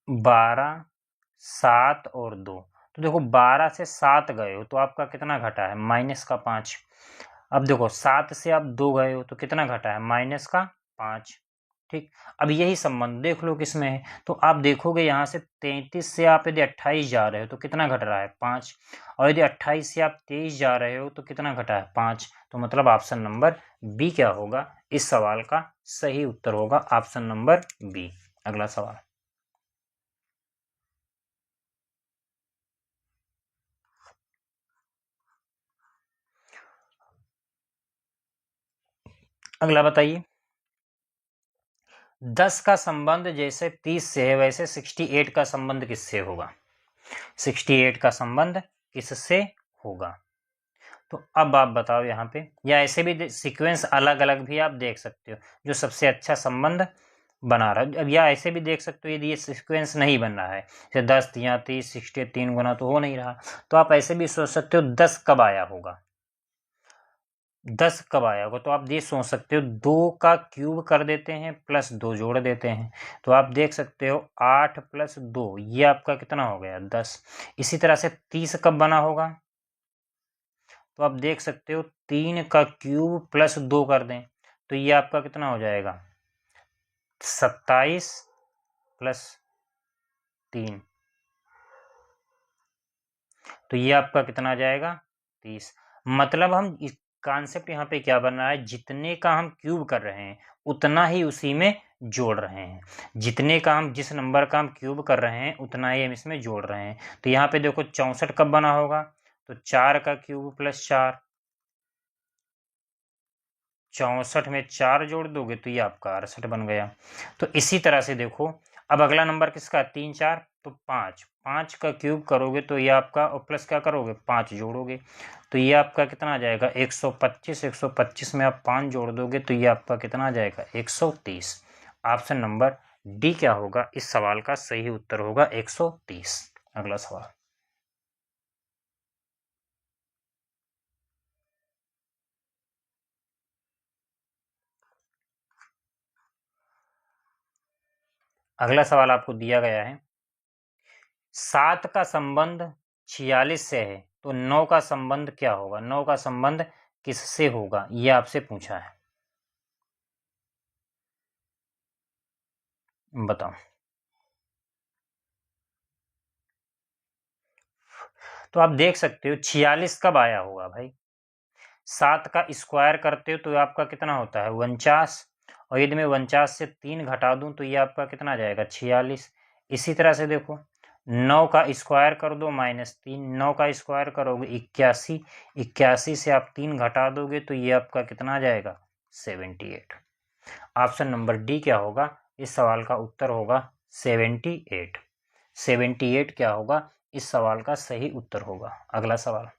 12, 7 और 2, तो देखो 12 से 7 गए हो तो आपका कितना घटा है, -5। अब देखो 7 से आप 2 गए हो तो कितना घटा है, -5। ठीक, अब यही संबंध देख लो किसमें है, तो आप देखोगे यहाँ से 33 से आप यदि 28 जा रहे हो तो कितना घट रहा है 5, और यदि 28 से आप 23 जा रहे हो तो कितना घटा है 5। तो मतलब ऑप्शन नंबर बी क्या होगा, इस सवाल का सही उत्तर होगा ऑप्शन नंबर बी। अगला सवाल, अगला बताइए, 10 का संबंध जैसे 30 से है वैसे 68 का संबंध किससे होगा, 68 का संबंध किससे होगा। तो अब आप बताओ यहाँ पे, या ऐसे भी सीक्वेंस अलग अलग भी आप देख सकते हो जो सबसे अच्छा संबंध बना रहा है। अब या ऐसे भी देख सकते हो यदि ये सीक्वेंस नहीं बन रहा है, जैसे 10 या 30, 60 3 गुना तो हो नहीं रहा, तो आप ऐसे भी सोच सकते हो 10 कब आया होगा, 10 कब आया होगा। तो आप ये सोच सकते हो 2 का क्यूब कर देते हैं प्लस 2 जोड़ देते हैं, तो आप देख सकते हो 8 + 2 ये आपका कितना हो गया 10। इसी तरह से 30 कब बना होगा, तो आप देख सकते हो 3 का क्यूब प्लस 2 कर दें तो ये आपका कितना हो जाएगा 27 + 3, तो ये आपका कितना आ जाएगा 30। मतलब हम इस कॉन्सेप्ट यहाँ पे क्या बन रहा है, जितने का हम क्यूब कर रहे हैं उतना ही उसी में जोड़ रहे हैं, जितने का हम जिस नंबर का हम क्यूब कर रहे हैं उतना ही हम इसमें जोड़ रहे हैं। तो यहाँ पे देखो 64 कब बना होगा, तो 4 का क्यूब + 4, 64 में 4 जोड़ दोगे तो ये आपका 68 बन गया। तो इसी तरह से देखो अब अगला नंबर किसका 3, 4, तो 5, 5 का क्यूब करोगे तो ये आपका, और प्लस क्या करोगे 5 जोड़ोगे तो ये आपका कितना आ जाएगा 125, 125 में आप 5 जोड़ दोगे तो ये आपका कितना आ जाएगा 130। ऑप्शन नंबर डी क्या होगा, इस सवाल का सही उत्तर होगा 130। अगला सवाल, अगला सवाल आपको दिया गया है, 7 का संबंध 46 से है तो 9 का संबंध क्या होगा, 9 का संबंध किससे होगा, ये आपसे पूछा है, बताओ। तो आप देख सकते हो 46 कब आया होगा भाई, 7 का स्क्वायर करते हो तो आपका कितना होता है 49, और यदि मैं 49 से 3 घटा दूं तो ये आपका कितना आ जाएगा 46। इसी तरह से देखो 9 का स्क्वायर कर दो -3, 9 का स्क्वायर करोगे 81, 81 से आप 3 घटा दोगे तो ये आपका कितना आ जाएगा 78। ऑप्शन नंबर डी क्या होगा, इस सवाल का उत्तर होगा 78। 78 क्या होगा, इस सवाल का सही उत्तर होगा। अगला सवाल,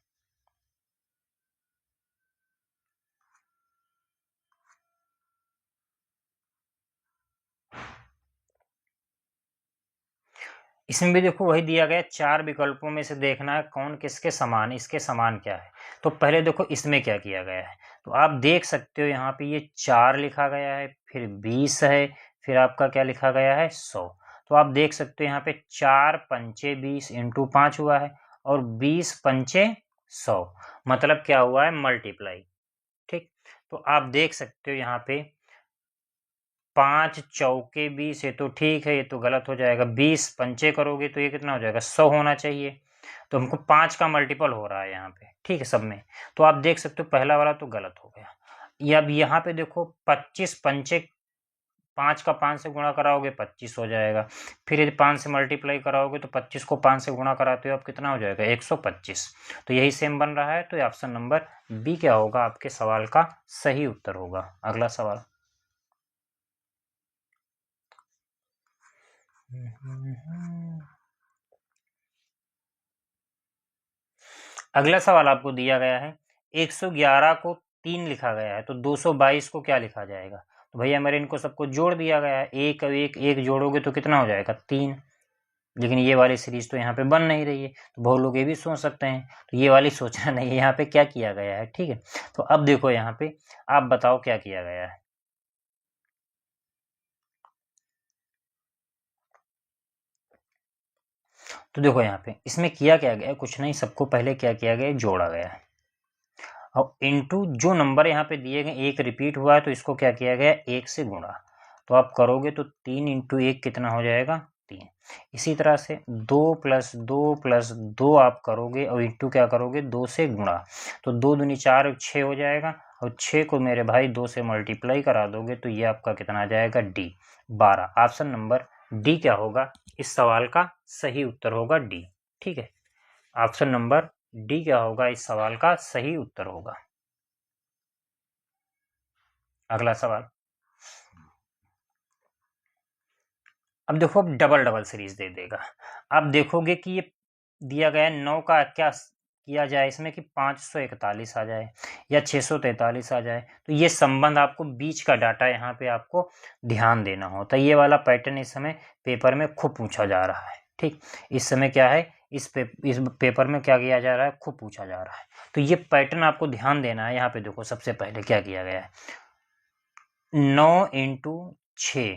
इसमें भी देखो वही दिया गया, 4 विकल्पों में से देखना है कौन किसके समान, इसके समान क्या है। तो पहले देखो इसमें क्या किया गया है, तो आप देख सकते हो यहाँ पे ये 4 लिखा गया है, फिर 20 है, फिर आपका क्या लिखा गया है 100। तो आप देख सकते हो यहाँ पे 4 पंचे 20 × 5 हुआ है, और 20 पंचे 100, मतलब क्या हुआ है मल्टीप्लाई। ठीक, तो आप देख सकते हो यहाँ पे 5 चौके 20, ये तो ठीक है, ये तो गलत हो जाएगा। 20 पंचे करोगे तो ये कितना हो जाएगा, 100 होना चाहिए। तो हमको 5 का मल्टीपल हो रहा है यहाँ पे, ठीक है, सब में। तो आप देख सकते हो पहला वाला तो गलत हो गया। ये अब यहाँ पे देखो 25 पंचे, 5 का 5 से गुणा कराओगे 25 हो जाएगा। फिर यदि 5 से मल्टीप्लाई कराओगे तो 25 को 5 से गुणा कराते हो आप कितना हो जाएगा, 125। तो यही सेम बन रहा है। तो ऑप्शन नंबर बी क्या होगा, आपके सवाल का सही उत्तर होगा। अगला सवाल, अगला सवाल आपको दिया गया है 111 को 3 लिखा गया है, तो 222 को क्या लिखा जाएगा। तो भैया मेरे इनको सबको जोड़ दिया गया है, एक एक एक जोड़ोगे तो कितना हो जाएगा, 3। लेकिन ये वाली सीरीज तो यहाँ पे बन नहीं रही है। तो बहुत लोग ये भी सोच सकते हैं, तो ये वाली सोचना नहीं है, यहाँ पे क्या किया गया है, ठीक है। तो अब देखो यहाँ पे आप बताओ क्या किया गया है। तो देखो यहाँ पे इसमें किया क्या गया है, कुछ नहीं, सबको पहले क्या किया गया है, जोड़ा गया है। और इनटू जो नंबर यहाँ पे दिए गए, एक रिपीट हुआ है तो इसको क्या किया गया, 1 से गुणा। तो आप करोगे तो 3 इंटू 1 कितना हो जाएगा, 3। इसी तरह से 2 + 2 + 2 आप करोगे और इंटू क्या करोगे, 2 से गुणा। तो 2 दूनी 4, 6 हो जाएगा। और 6 को मेरे भाई 2 से मल्टीप्लाई करा दोगे तो ये आपका कितना आ जाएगा, डी 12। ऑप्शन नंबर डी क्या होगा, इस सवाल का सही उत्तर होगा डी, ठीक है। ऑप्शन नंबर डी क्या होगा, इस सवाल का सही उत्तर होगा। अगला सवाल, अब देखो अब डबल डबल सीरीज दे देगा। आप देखोगे कि ये दिया गया है 9 का क्या किया जाए इसमें कि 541 आ जाए या 643 आ जाए। तो ये संबंध आपको बीच का डाटा यहाँ पे आपको ध्यान देना होता है। ये वाला पैटर्न इस समय पेपर में खूब पूछा जा रहा है, ठीक। इस समय क्या है, इस पेपर में क्या किया जा रहा है, खूब पूछा जा रहा है। तो ये पैटर्न आपको ध्यान देना है। यहाँ पे देखो सबसे पहले क्या किया गया है, 9 × 6,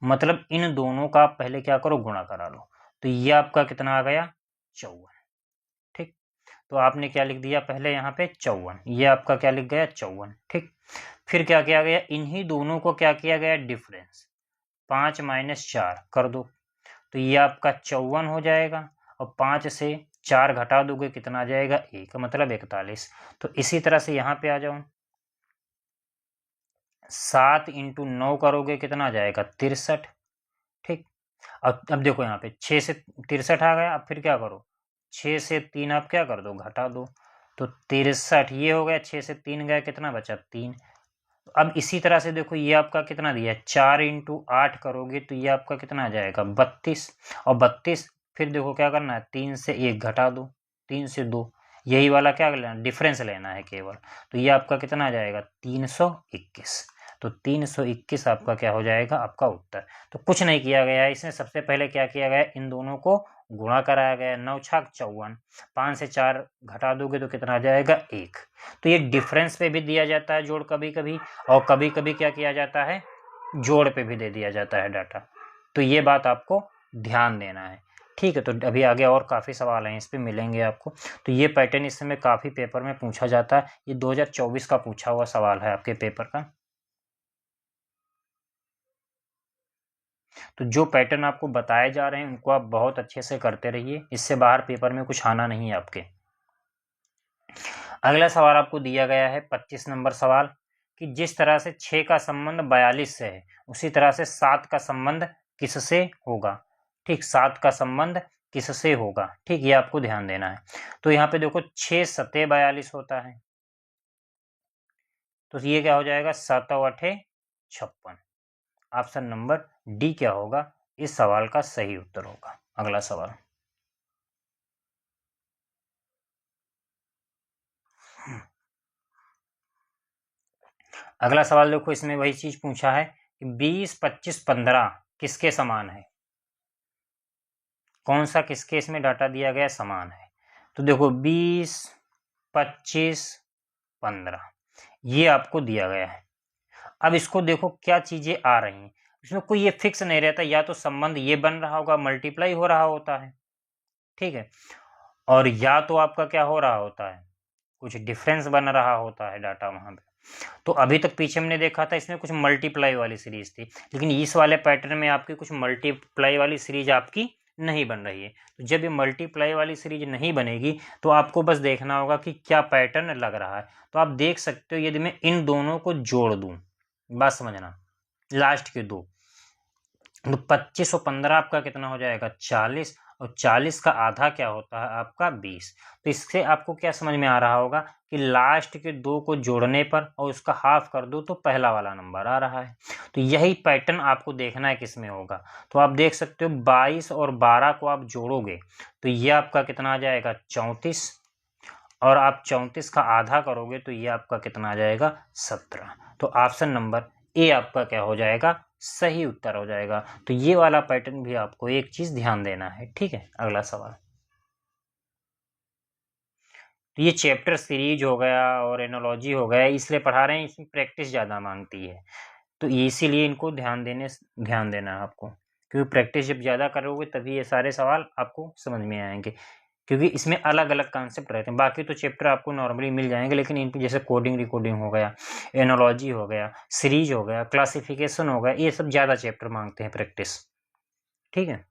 मतलब इन दोनों का आप पहले क्या करो, गुणा करा लो। तो ये आपका कितना आ गया, 54, ठीक। तो आपने क्या लिख दिया पहले यहाँ पे, 54। ये आपका क्या लिख गया, 54, ठीक। फिर क्या किया गया, इन्हीं दोनों को क्या किया गया, डिफरेंस 5 - 4 कर दो। तो ये आपका 54 हो जाएगा। और 5 से 4 घटा दोगे कितना आ जाएगा, 1, मतलब 41। तो इसी तरह से यहाँ पे आ जाओ, 7 × 9 करोगे कितना आ जाएगा, 63, ठीक। अब देखो यहाँ पे 6 से 63 आ गया। अब फिर क्या करो, 6 से 3 आप क्या कर दो, घटा दो। तो 63 ये हो गया, 6 से 3 गया, कितना बचा, 3। अब इसी तरह से देखो ये आपका कितना दिया है, 4 × 8 करोगे तो ये आपका कितना आ जाएगा, 32। और 32 फिर देखो क्या करना है, 3 से 1 घटा दो, 3 से 2, यही वाला क्या लेना, डिफरेंस लेना है केवल। तो ये आपका कितना आ जाएगा, 321। तो 321 आपका क्या हो जाएगा, आपका उत्तर। तो कुछ नहीं किया गया है इसमें, सबसे पहले क्या किया गया, इन दोनों को गुणा कराया गया, 9 × 6 = 54, 5 से 4 घटा दोगे तो कितना आ जाएगा, 1। तो ये डिफरेंस पे भी दिया जाता है जोड़ कभी कभी, और कभी कभी क्या किया जाता है, जोड़ पे भी दे दिया जाता है डाटा। तो ये बात आपको ध्यान देना है, ठीक है। तो अभी आगे और काफ़ी सवाल हैं, इस पे मिलेंगे आपको। तो ये पैटर्न इस समय काफ़ी पेपर में पूछा जाता है। ये 2024 का पूछा हुआ सवाल है आपके पेपर का। तो जो पैटर्न आपको बताए जा रहे हैं उनको आप बहुत अच्छे से करते रहिए, इससे बाहर पेपर में कुछ आना नहीं है आपके। अगला सवाल आपको दिया गया है 25 नंबर सवाल, कि जिस तरह से 6 का संबंध 42 से है उसी तरह से 7 का संबंध किससे होगा, ठीक। 7 का संबंध किससे होगा, ठीक, ये आपको ध्यान देना है। तो यहाँ पे देखो 6 × 7 = 42 होता है। तो ये क्या हो जाएगा, 7 × 8 = 56। ऑप्शन नंबर डी क्या होगा, इस सवाल का सही उत्तर होगा। अगला सवाल, अगला सवाल देखो, इसमें वही चीज पूछा है कि 20, 25, 15 किसके समान है, कौन सा किसके इसमें डाटा दिया गया समान है। तो देखो 20, 25, 15 ये आपको दिया गया है। अब इसको देखो क्या चीजें आ रही हैं, इसमें कोई ये फिक्स नहीं रहता, या तो संबंध ये बन रहा होगा, मल्टीप्लाई हो रहा होता है, ठीक है, और या तो आपका क्या हो रहा होता है, कुछ डिफरेंस बन रहा होता है डाटा वहां पे। तो अभी तक पीछे हमने देखा था इसमें कुछ मल्टीप्लाई वाली सीरीज थी, लेकिन इस वाले पैटर्न में आपकी कुछ मल्टीप्लाई वाली सीरीज आपकी नहीं बन रही है। तो जब ये मल्टीप्लाई वाली सीरीज नहीं बनेगी तो आपको बस देखना होगा कि क्या पैटर्न लग रहा है। तो आप देख सकते हो यदि मैं इन दोनों को जोड़ दूं, बात समझना, लास्ट के दो, तो 25 और 15 आपका कितना हो जाएगा 40, और 40 का आधा क्या होता है आपका 20। तो इससे आपको क्या समझ में आ रहा होगा कि लास्ट के दो को जोड़ने पर और उसका हाफ कर दो तो पहला वाला नंबर आ रहा है। तो यही पैटर्न आपको देखना है किस में होगा। तो आप देख सकते हो 22 और 12 को आप जोड़ोगे तो ये आपका कितना आ जाएगा 34, और आप 34 का आधा करोगे तो ये आपका कितना आ जाएगा 17। तो ऑप्शन नंबर ए आपका क्या हो जाएगा सही उत्तर हो जाएगा। तो ये वाला पैटर्न भी आपको एक चीज ध्यान देना है, ठीक है। अगला सवाल, तो ये चैप्टर सीरीज हो गया और एनोलॉजी हो गया, इसलिए पढ़ा रहे हैं, इसमें प्रैक्टिस ज़्यादा मांगती है, तो इसीलिए इनको ध्यान देना है आपको, क्योंकि प्रैक्टिस जब ज़्यादा करोगे तभी ये सारे सवाल आपको समझ में आएंगे, क्योंकि इसमें अलग अलग कॉन्सेप्ट रहते हैं। बाकी तो चैप्टर आपको नॉर्मली मिल जाएंगे, लेकिन इन पे जैसे कोडिंग रिकोडिंग हो गया, एनोलॉजी हो गया, सीरीज हो गया, क्लासिफिकेशन हो गया, ये सब ज़्यादा चैप्टर मांगते हैं प्रैक्टिस, ठीक है।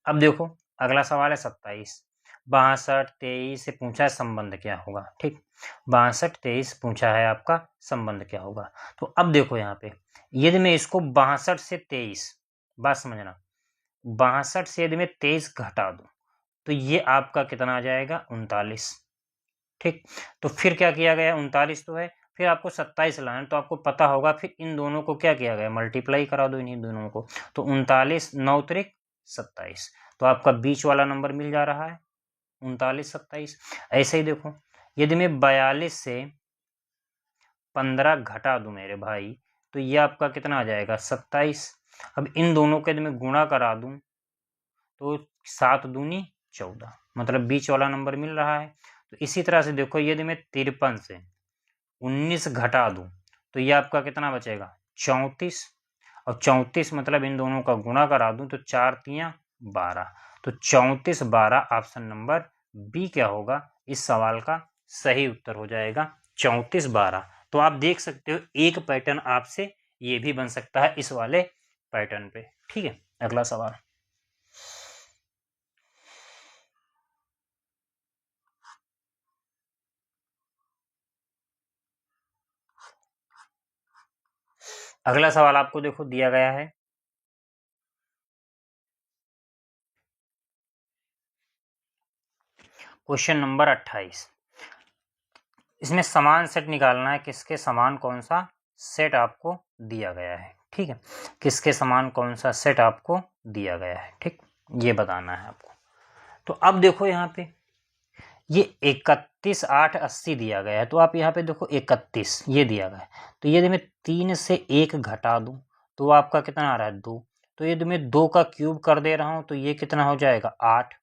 अब देखो अगला सवाल है 27, 62, 23 से पूछा है संबंध क्या होगा, ठीक। 62, 23 पूछा है आपका संबंध क्या होगा। तो अब देखो यहाँ पे यदि मैं इसको 62 से 23, बात समझना, 62 से यदि मैं 23 घटा दूं तो ये आपका कितना आ जाएगा 39, ठीक। तो फिर क्या किया गया 39 तो है, फिर आपको 27 लाना है, तो आपको पता होगा फिर इन दोनों को क्या किया गया मल्टीप्लाई करा दो इन्हीं दोनों को। तो 39 9 त्रिक 27, तो आपका बीच वाला नंबर मिल जा रहा है 39 27। ऐसे ही देखो यदि मैं 42 से 15 घटा दूं मेरे भाई तो ये आपका कितना आ जाएगा 27। अब इन दोनों के यदि मैं गुणा करा दूं तो 7 दूनी 14, मतलब बीच वाला नंबर मिल रहा है। तो इसी तरह से देखो यदि मैं 53 से 19 घटा दूं तो ये आपका कितना बचेगा 34, और 34 मतलब इन दोनों का गुणा करा दूं तो 4 तियां 12, तो 34 12 ऑप्शन नंबर बी क्या होगा इस सवाल का सही उत्तर हो जाएगा 34 12। तो आप देख सकते हो एक पैटर्न आपसे ये भी बन सकता है इस वाले पैटर्न पे, ठीक है। अगला सवाल, अगला सवाल आपको देखो दिया गया है, क्वेश्चन नंबर 28। इसमें समान सेट निकालना है, किसके समान कौन सा सेट आपको दिया गया है, ठीक है। किसके समान कौन सा सेट आपको दिया गया है, ठीक, ये बताना है आपको। तो अब देखो यहाँ पे ये 31 8 80 दिया गया है, तो आप यहाँ पे देखो 31 ये दिया गया है, तो यदि मैं 3 से 1 घटा दूं तो आपका कितना आ रहा है 2, तो यदि मैं 2 का क्यूब कर दे रहा हूं तो ये कितना हो जाएगा 8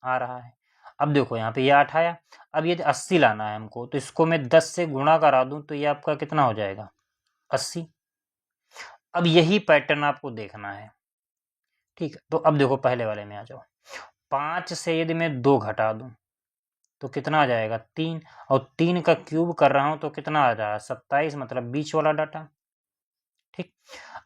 आ रहा है। अब देखो यहाँ पे ये 8 आया, अब यदि 80 लाना है हमको तो इसको मैं 10 से गुणा करा दूं तो ये आपका कितना हो जाएगा 80। अब यही पैटर्न आपको देखना है, ठीक है। तो अब देखो पहले वाले में आ जाओ, 5 से यदि मैं 2 घटा दूं तो कितना आ जाएगा 3, और 3 का क्यूब कर रहा हूं तो कितना आ रहा है 27, मतलब बीच वाला डाटा, ठीक।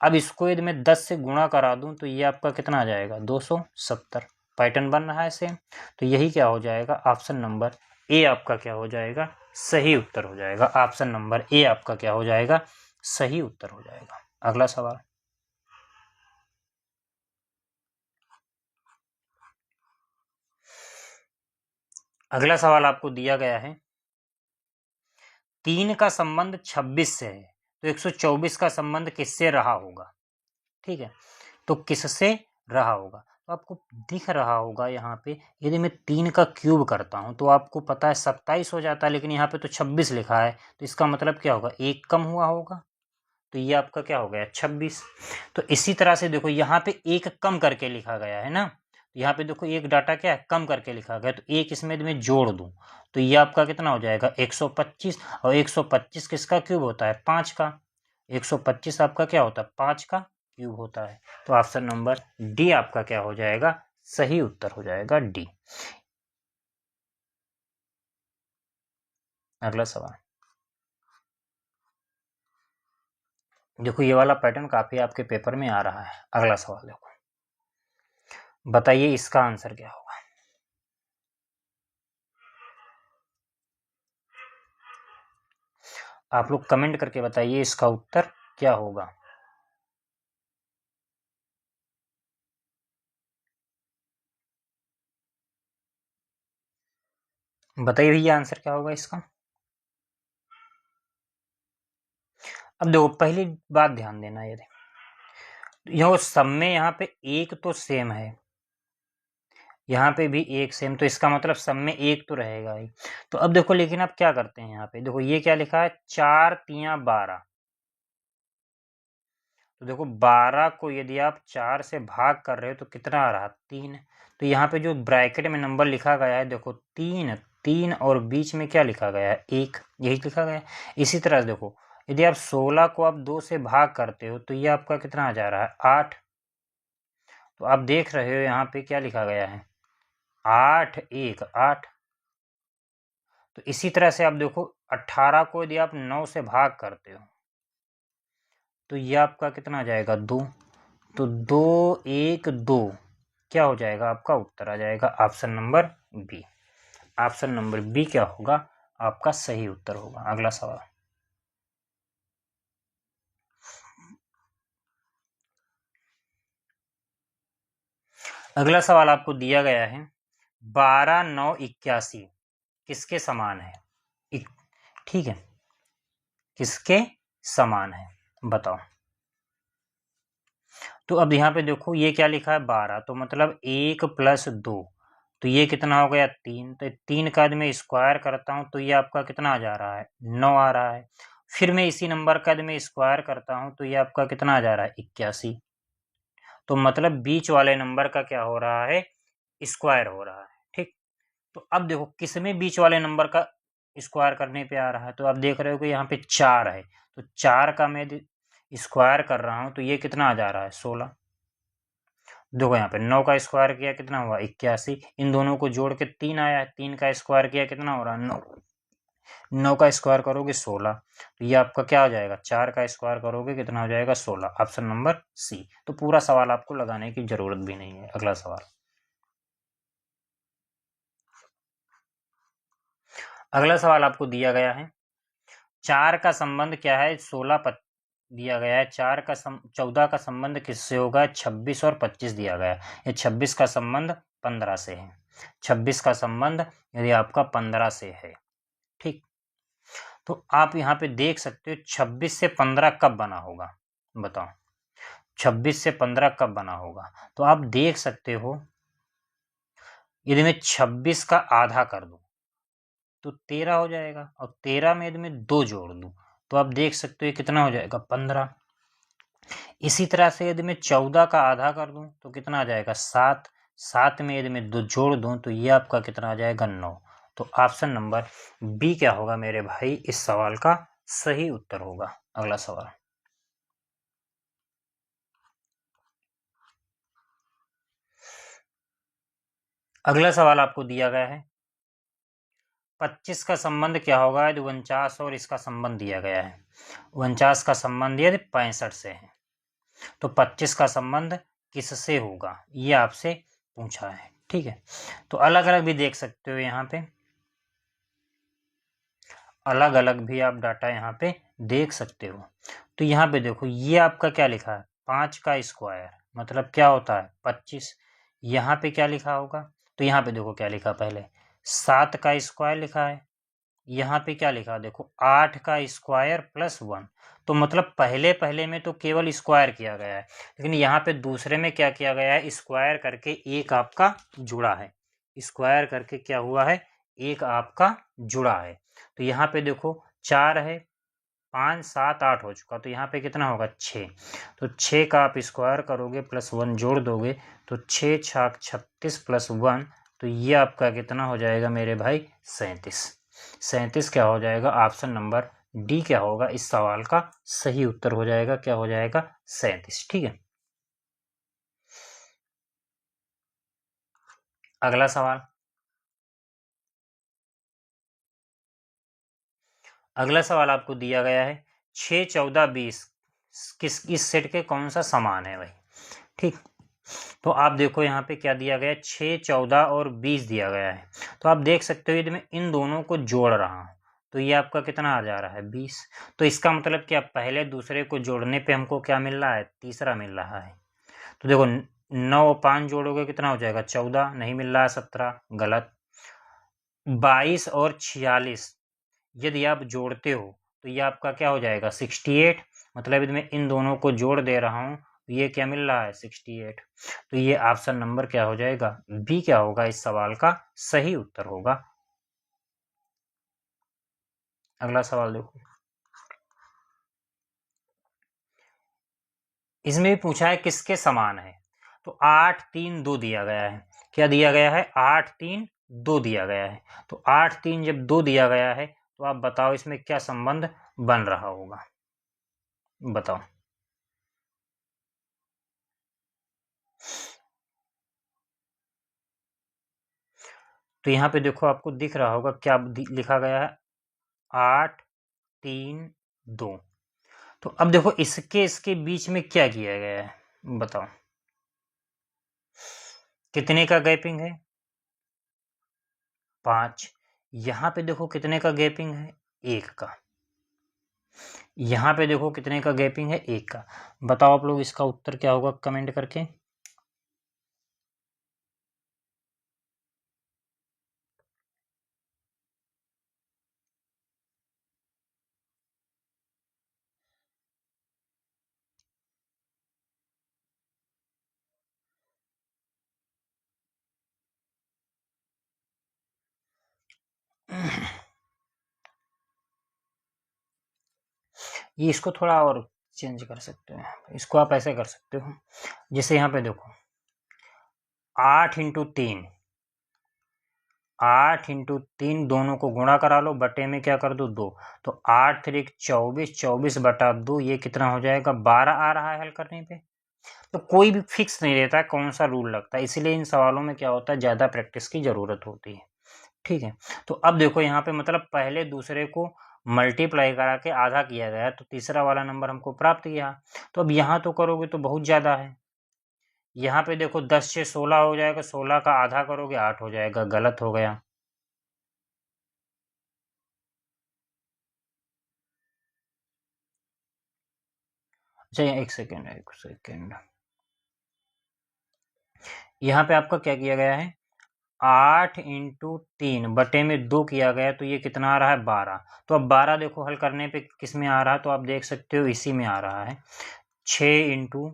अब इसको यदि मैं 10 से गुणा करा दूं तो ये आपका कितना आ जाएगा 270, पैटर्न बन रहा है सेम। तो यही क्या हो जाएगा ऑप्शन नंबर ए आपका क्या हो जाएगा सही उत्तर हो जाएगा। ऑप्शन नंबर ए आपका क्या हो जाएगा सही उत्तर हो जाएगा। अगला सवाल, अगला सवाल आपको दिया गया है 3 का संबंध 26 से है तो 124 का संबंध किससे रहा होगा, ठीक है। तो किससे रहा होगा, तो आपको दिख रहा होगा यहाँ पे यदि मैं 3 का क्यूब करता हूँ तो आपको पता है 27 हो जाता है, लेकिन यहाँ पे तो 26 लिखा है, तो इसका मतलब क्या होगा एक कम हुआ होगा, तो ये आपका क्या हो गया 26। तो इसी तरह से देखो यहाँ पे एक कम करके लिखा गया है ना, तो यहाँ पे देखो एक डाटा क्या है कम करके लिखा गया, तो एक इसमें मैं जोड़ दूं तो ये आपका कितना हो जाएगा 125, और 125 किसका क्यूब होता है 5 का, 125 आपका क्या होता है 5 का क्यूब होता है। तो ऑप्शन नंबर डी आपका क्या हो जाएगा सही उत्तर हो जाएगा डी। अगला सवाल, देखो ये वाला पैटर्न काफी आपके पेपर में आ रहा है। अगला सवाल देखो, बताइए इसका आंसर क्या होगा। आप लोग कमेंट करके बताइए इसका उत्तर क्या होगा। बताइए भैया आंसर क्या होगा इसका। अब देखो पहली बात ध्यान देना, ये देखो सब में यहाँ पे एक तो सेम है, यहाँ पे भी एक सेम, तो इसका मतलब सब में एक तो रहेगा ही। तो अब देखो लेकिन आप क्या करते हैं, यहाँ पे देखो ये क्या लिखा है, 4 तिया 12। तो देखो 12 को यदि आप 4 से भाग कर रहे हो तो कितना आ रहा, 3। तो यहाँ पे जो ब्रैकेट में नंबर लिखा गया है देखो 3, 3 और बीच में क्या लिखा गया है, 1, यही लिखा गया है। इसी तरह से देखो यदि आप 16 को आप 2 से भाग करते हो तो ये आपका कितना आ जा रहा है, 8। तो आप देख रहे हो यहाँ पे क्या लिखा गया है, 8, 1, 8। तो इसी तरह से आप देखो 18 को यदि आप 9 से भाग करते हो तो ये आपका कितना आ जाएगा, 2। तो 2, 1, 2 क्या हो जाएगा, आपका उत्तर आ जाएगा option number B. Option number B क्या होगा, आपका सही उत्तर होगा। अगला सवाल, अगला सवाल आपको दिया गया है 12, 9, 81 किसके समान है, ठीक है, किसके समान है बताओ। तो अब यहाँ पे देखो ये क्या लिखा है, 12, तो मतलब 1 + 2, तो ये कितना हो गया, 3। तो 3 का यदि मैं स्क्वायर करता हूँ तो ये आपका कितना आ जा रहा है, 9 आ रहा है। फिर मैं इसी नंबर का यदि मैं स्क्वायर करता हूँ तो ये आपका कितना आ जा रहा है, 81। तो मतलब बीच वाले नंबर का क्या हो रहा है, स्क्वायर हो रहा है, ठीक। तो अब देखो किसमें बीच वाले नंबर का स्क्वायर करने पे आ रहा है, तो आप देख रहे हो कि यहाँ पे 4 है, तो 4 का मैं स्क्वायर कर रहा हूँ तो ये कितना आ जा रहा है, 16। देखो यहाँ पे 9 का स्क्वायर किया कितना हुआ, 81। इन दोनों को जोड़ के 3 आया है, 3 का स्क्वायर किया कितना हो रहा है, 9। 9 का स्क्वायर करोगे 16, तो ये आपका क्या हो जाएगा, 4 का स्क्वायर करोगे कितना हो जाएगा, 16। Option number C. तो पूरा सवाल आपको लगाने की जरूरत भी नहीं है। अगला सवाल, अगला सवाल आपको दिया गया है 4 का संबंध क्या है, 16 दिया गया है। 14 का संबंध किससे होगा, 26 और 25 दिया गया है। ये 26 का संबंध 15 से है, 26 का संबंध यदि आपका 15 से है, ठीक। तो आप यहाँ पे देख सकते हो 26 से 15 कब बना होगा, बताओ 26 से 15 कब बना होगा। तो आप देख सकते हो यदि मैं 26 का आधा कर दूं तो 13 हो जाएगा, और 13 में यदि मैं 2 जोड़ दूं तो आप देख सकते हो ये कितना हो जाएगा, 15। इसी तरह से यदि मैं 14 का आधा कर दूं तो कितना आ जाएगा, 7। 7 में यदि मैं 2 जोड़ दूं तो ये आपका कितना आ जाएगा, 9। तो ऑप्शन नंबर बी क्या होगा मेरे भाई, इस सवाल का सही उत्तर होगा। अगला सवाल, अगला सवाल आपको दिया गया है 25 का संबंध क्या होगा यदि 49 और इसका संबंध दिया गया है। 49 का संबंध यदि 65 से है तो 25 का संबंध किससे होगा, ये आपसे पूछा है, ठीक है। तो अलग अलग भी देख सकते हो, यहाँ पे अलग अलग भी आप डाटा यहाँ पे देख सकते हो। तो यहाँ पे देखो ये आपका क्या लिखा है, 5 का स्क्वायर मतलब क्या होता है, 25। यहाँ पे क्या लिखा होगा, तो यहाँ पे देखो क्या लिखा, पहले 7 का स्क्वायर लिखा है। यहाँ पे क्या लिखा, देखो 8 का स्क्वायर प्लस 1। तो मतलब पहले पहले में तो केवल स्क्वायर किया गया है, लेकिन यहाँ पे दूसरे में क्या किया गया है, स्क्वायर करके एक आपका जुड़ा है। स्क्वायर करके क्या हुआ है, एक आपका जुड़ा है। तो यहाँ पे देखो 4 है, 5, 7, 8 हो चुका, तो यहाँ पे कितना होगा, 6। तो 6 का आप स्क्वायर करोगे प्लस 1 जोड़ दोगे तो 6 छाक 36 प्लस 1, तो ये आपका कितना हो जाएगा मेरे भाई, 37। 37 क्या हो जाएगा, ऑप्शन नंबर डी क्या होगा, इस सवाल का सही उत्तर हो जाएगा, क्या हो जाएगा, 37, ठीक है। अगला सवाल, अगला सवाल आपको दिया गया है 6, 14, 20 इस सेट के कौन सा समान है भाई। ठीक, तो आप देखो यहाँ पे क्या दिया गया है, 6, 14 और 20 दिया गया है। तो आप देख सकते हो यदि मैं इन दोनों को जोड़ रहा हूँ तो ये आपका कितना आ जा रहा है, 20। तो इसका मतलब क्या, पहले दूसरे को जोड़ने पे हमको क्या मिल रहा है, तीसरा मिल रहा है। तो देखो 9 और 5 जोड़ोगे कितना हो जाएगा, 14, नहीं मिल रहा है 17, गलत। 22 और 46 यदि आप जोड़ते हो तो ये आपका क्या हो जाएगा, 68। मतलब यदि मैं इन दोनों को जोड़ दे रहा हूँ तो ये क्या मिल रहा है, 68। तो ये ऑप्शन नंबर क्या हो जाएगा, बी क्या होगा, इस सवाल का सही उत्तर होगा। अगला सवाल देखो, इसमें भी पूछा है किसके समान है। तो 8, 3, 2 दिया गया है। क्या दिया गया है, 8, 3, 2 दिया गया है। तो 8, 3 जब 2 दिया गया है तो आप बताओ इसमें क्या संबंध बन रहा होगा, बताओ। तो यहाँ पे देखो आपको दिख रहा होगा क्या लिखा गया है, 8, 3, 2। तो अब देखो इसके इसके बीच में क्या किया गया है, बताओ। कितने का गैपिंग है, 5। यहाँ पे देखो कितने का गैपिंग है, 1 का। यहाँ पे देखो कितने का गैपिंग है, 1 का। बताओ आप लोग इसका उत्तर क्या होगा, कमेंट करके। ये इसको थोड़ा और चेंज कर सकते हैं, इसको आप ऐसे कर सकते हो, जैसे यहाँ पे देखो 8 इंटू 3, 8 इंटू 3 दोनों को गुणा करा लो, बटे में क्या कर दो, 2। तो 8 3 24, 24 बटा 2 ये कितना हो जाएगा, 12 आ रहा है हल करने पे। तो कोई भी फिक्स नहीं रहता कौन सा रूल लगता है, इसीलिए इन सवालों में क्या होता है, ज़्यादा प्रैक्टिस की ज़रूरत होती है। ठीक है, तो अब देखो यहाँ पे मतलब पहले दूसरे को मल्टीप्लाई करा के आधा किया गया तो तीसरा वाला नंबर हमको प्राप्त किया। तो अब यहाँ तो करोगे तो बहुत ज़्यादा है। यहाँ पे देखो 10 से 16 हो जाएगा, 16 का आधा करोगे 8 हो जाएगा, गलत हो गया। अच्छा एक सेकेंड, एक सेकेंड, यहाँ पे आपका क्या किया गया है, 8 इंटू 3 बटे में 2 किया गया तो ये कितना आ रहा है, 12। तो अब 12 देखो हल करने पे किस में आ रहा है, तो आप देख सकते हो इसी में आ रहा है। 6 इंटू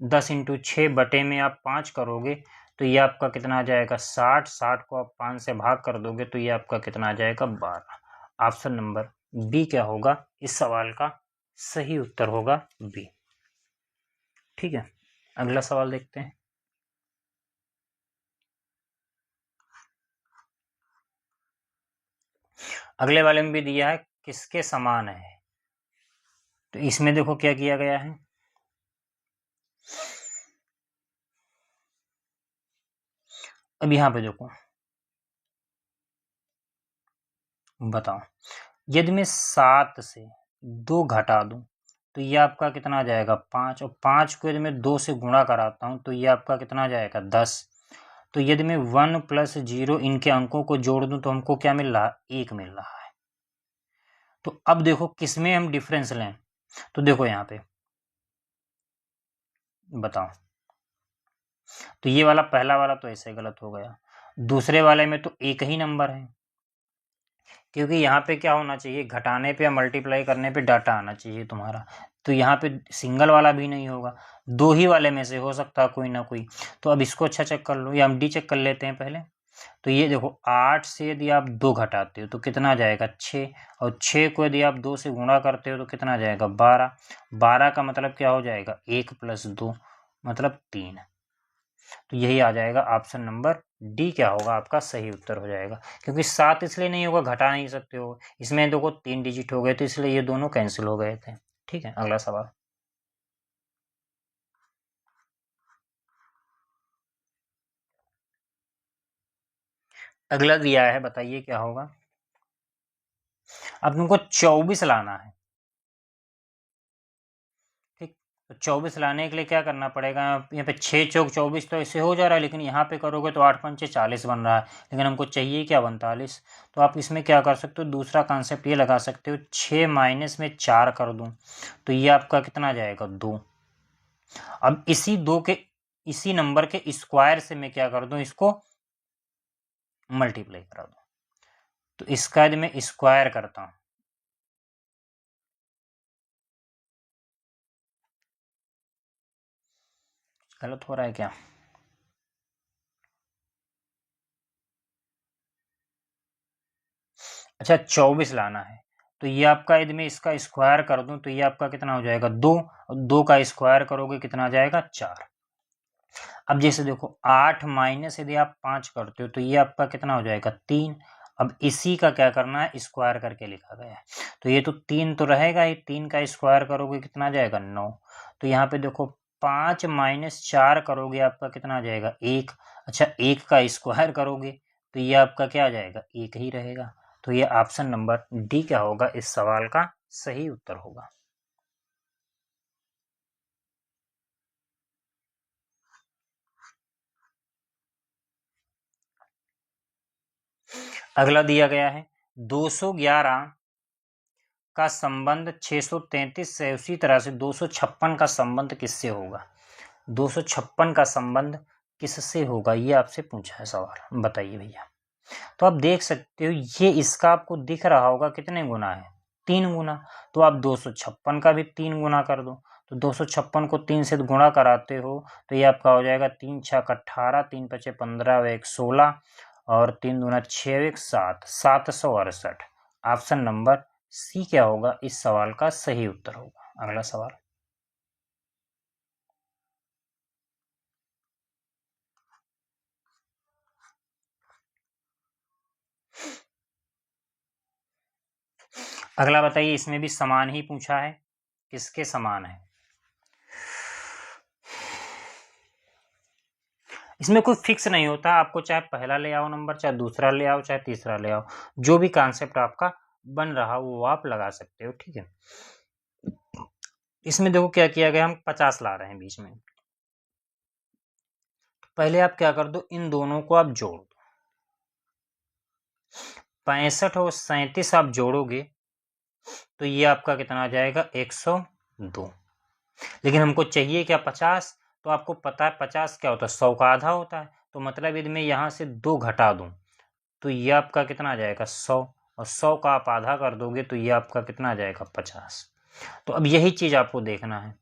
10 इंटू 6 बटे में आप 5 करोगे तो ये आपका कितना आ जाएगा, 60। 60 को आप 5 से भाग कर दोगे तो ये आपका कितना आ जाएगा, 12। ऑप्शन नंबर बी क्या होगा, इस सवाल का सही उत्तर होगा बी। ठीक है, अगला सवाल देखते हैं। अगले वाले में भी दिया है किसके समान है। तो इसमें देखो क्या किया गया है, अब यहाँ पे देखो बताओ, यदि मैं 7 से 2 घटा दूं तो ये आपका कितना आ जाएगा, 5। और 5 को यदि मैं 2 से गुणा कराता हूँ तो ये आपका कितना आ जाएगा, 10। तो यदि मैं 1 प्लस 0 इनके अंकों को जोड़ दूं तो हमको क्या मिल रहा है, 1 मिल रहा है। तो अब देखो किसमें हम डिफरेंस लें, तो देखो यहाँ पे बताओ। तो ये वाला पहला वाला तो ऐसे गलत हो गया, दूसरे वाले में तो एक ही नंबर है, क्योंकि यहाँ पे क्या होना चाहिए, घटाने पे या मल्टीप्लाई करने पे डाटा आना चाहिए तुम्हारा। तो यहाँ पे सिंगल वाला भी नहीं होगा, दो ही वाले में से हो सकता है कोई ना कोई। तो अब इसको अच्छा चेक कर लो, या हम डी चेक कर लेते हैं पहले। तो ये देखो 8 से यदि आप 2 घटाते हो तो कितना आ जाएगा, 6। और 6 को यदि आप 2 से गुणा करते हो तो कितना आ जाएगा, 12। 12 का मतलब क्या हो जाएगा, 1 प्लस 2 मतलब 3। तो यही आ जाएगा ऑप्शन नंबर डी क्या होगा, आपका सही उत्तर हो जाएगा। क्योंकि 7 इसलिए नहीं होगा, घटा नहीं सकते हो, इसमें देखो 3 डिजिट हो गए तो इसलिए ये दोनों कैंसिल हो गए थे। ठीक है, अगला सवाल। अगला दिया है, बताइए क्या होगा। अब तुमको 24 लाना है। तो 24 लाने के लिए क्या करना पड़ेगा, यहाँ पे 6 चौक 24 तो ऐसे हो जा रहा है, लेकिन यहाँ पे करोगे तो 8 पंचे 40 बन रहा है, लेकिन हमको चाहिए क्या 42। तो आप इसमें क्या कर सकते हो, दूसरा कॉन्सेप्ट ये लगा सकते हो, 6 माइनस में 4 कर दूँ तो ये आपका कितना आ जाएगा 2। अब इसी नंबर के स्क्वायर से मैं क्या कर दूं, इसको मल्टीप्लाई करा दूं। तो इसका यदि मैं स्क्वायर करता हूं, गलत हो रहा है क्या? अच्छा 24 लाना है, तो ये आपका यदि मैं इसका स्क्वायर कर दूं तो ये आपका कितना हो जाएगा 2, और 2 का स्क्वायर करोगे कितना आ जाएगा 4। अब जैसे देखो 8 माइनस यदि आप 5 करते हो तो ये आपका कितना हो जाएगा 3। अब इसी का क्या करना है, स्क्वायर करके लिखा गया है, तो ये तो 3 तो रहेगा ही, 3 का स्क्वायर करोगे कितना आ जाएगा 9। तो यहाँ पे देखो 5 माइनस 4 करोगे आपका कितना आ जाएगा 1। अच्छा 1 का स्क्वायर करोगे तो ये आपका क्या आ जाएगा 1 ही रहेगा। तो ये ऑप्शन नंबर डी क्या होगा, इस सवाल का सही उत्तर होगा। अगला दिया गया है 211 का संबंध 633 से, उसी तरह से 256 का संबंध किससे होगा। 256 का संबंध किससे होगा, ये आपसे पूछा है सवाल, बताइए भैया। तो आप देख सकते हो ये इसका आपको दिख रहा होगा कितने गुना है, 3 गुना। तो आप 256 का भी 3 गुना कर दो, तो 256 को 3 से गुणा कराते हो तो ये आपका हो जाएगा 3 छक 18, 3 पचे 15 व 1 16, और 3 दूना 6 1 7, 768। ऑप्शन नंबर सी क्या होगा, इस सवाल का सही उत्तर होगा। अगला सवाल, अगला बताइए, इसमें भी समान ही पूछा है, किसके समान है। इसमें कोई फिक्स नहीं होता, आपको चाहे पहला ले आओ नंबर, चाहे दूसरा ले आओ, चाहे तीसरा ले आओ, जो भी कॉन्सेप्ट आपका बन रहा वो आप लगा सकते हो, ठीक है। इसमें देखो क्या किया गया, हम 50 ला रहे हैं बीच में। पहले आप क्या कर दो, इन दोनों को आप जोड़ दो, 65 और 37 आप जोड़ोगे तो ये आपका कितना आ जाएगा 102। लेकिन हमको चाहिए क्या 50, तो आपको पता है 50 क्या होता है, 100 का आधा होता है। तो मतलब यदि मैं यहाँ से 2 घटा दूं तो ये आपका कितना आ जाएगा 100, और 100 का आप आधा कर दोगे तो ये आपका कितना आ जाएगा 50। तो अब यही चीज आपको देखना है,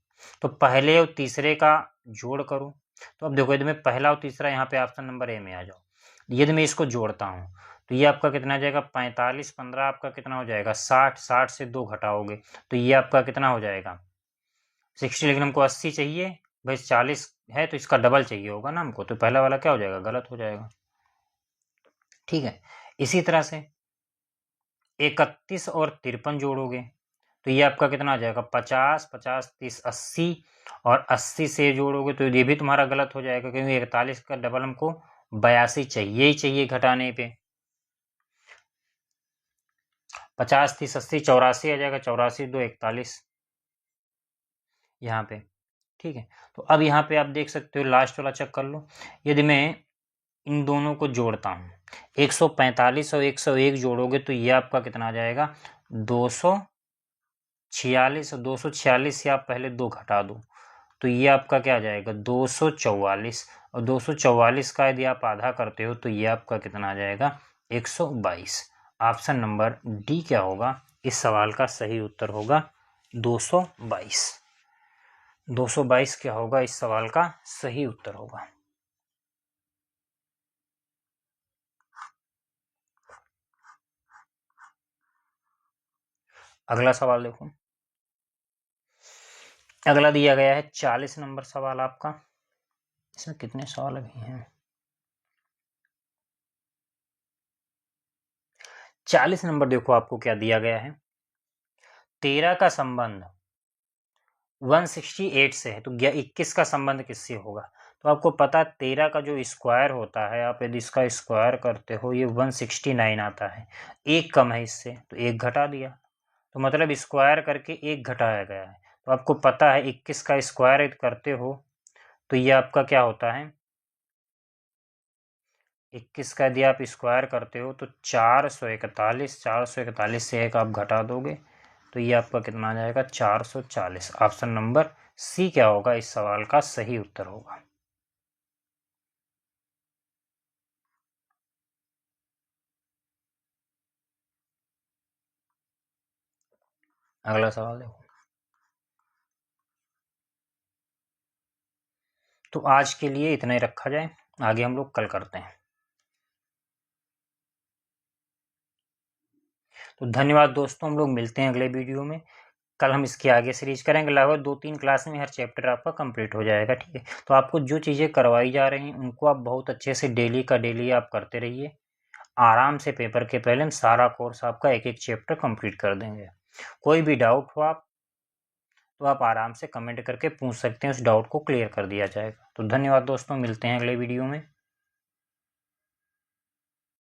तो पहले और तीसरे का जोड़ करूं। तो अब देखो यदि मैं पहला और तीसरा, यहाँ पे ऑप्शन नंबर ए में आ जाओ, यदि मैं इसको जोड़ता हूँ तो ये आपका कितना आ जाएगा 45, 15 आपका कितना हो जाएगा 60, 60 से 2 घटाओगे तो ये आपका कितना हो जाएगा 60। लेकिन हमको 80 चाहिए भाई, 40 है तो इसका डबल चाहिए होगा ना हमको, तो पहला वाला क्या हो जाएगा, गलत हो जाएगा, ठीक है। इसी तरह से 31 और 53 जोड़ोगे तो ये आपका कितना आ जाएगा 50, 50 30 80, और 80 से जोड़ोगे तो ये भी तुम्हारा गलत हो जाएगा, क्योंकि 41 का डबल हमको 82 चाहिए ही चाहिए घटाने पे। 50 30 80 84 आ जाएगा, 84 2 41 यहाँ पे, ठीक है। तो अब यहाँ पे आप देख सकते हो, लास्ट वाला चेक कर लो, यदि मैं इन दोनों को जोड़ता हूँ 145 और 101 जोड़ोगे तो ये आपका कितना आ जाएगा 246, और 246 से आप पहले 2 घटा दो तो ये आपका क्या आ जाएगा 244, और 244 का यदि आप आधा करते हो तो ये आपका कितना आ जाएगा 122। ऑप्शन नंबर डी क्या होगा, इस सवाल का सही उत्तर होगा 222। 222 क्या होगा, इस सवाल का सही उत्तर होगा। अगला सवाल देखो, अगला दिया गया है 40 नंबर सवाल आपका। इसमें कितने सवाल अभी हैं, 40 नंबर देखो आपको क्या दिया गया है, 13 का संबंध 168 से है, तो 21 का संबंध किससे होगा। तो आपको पता है 13 का जो स्क्वायर होता है, आप यदि इसका स्क्वायर करते हो ये 169 आता है, एक कम है इससे तो एक घटा दिया, तो मतलब स्क्वायर करके एक घटाया गया है, तो आपको पता है 21 का स्क्वायर करते हो तो ये आपका क्या होता है, 21 का यदि आप स्क्वायर करते हो तो 441 से एक आप घटा दोगे तो ये आपका कितना आ जाएगा 440। ऑप्शन नंबर सी क्या होगा इस सवाल का सही उत्तर होगा। अगला सवाल देखो। तो आज के लिए इतना ही रखा जाए, आगे हम लोग कल करते हैं। तो धन्यवाद दोस्तों, हम लोग मिलते हैं अगले वीडियो में। कल हम इसके आगे सीरीज करेंगे, लगभग 2-3 क्लास में हर चैप्टर आपका कंप्लीट हो जाएगा, ठीक है। तो आपको जो चीज़ें करवाई जा रही हैं उनको आप बहुत अच्छे से डेली का डेली आप करते रहिए। आराम से पेपर के पहले हम सारा कोर्स आपका एक एक चैप्टर कंप्लीट कर देंगे। कोई भी डाउट हो तो आप आराम से कमेंट करके पूछ सकते हैं, उस डाउट को क्लियर कर दिया जाएगा। तो धन्यवाद दोस्तों, मिलते हैं अगले वीडियो में।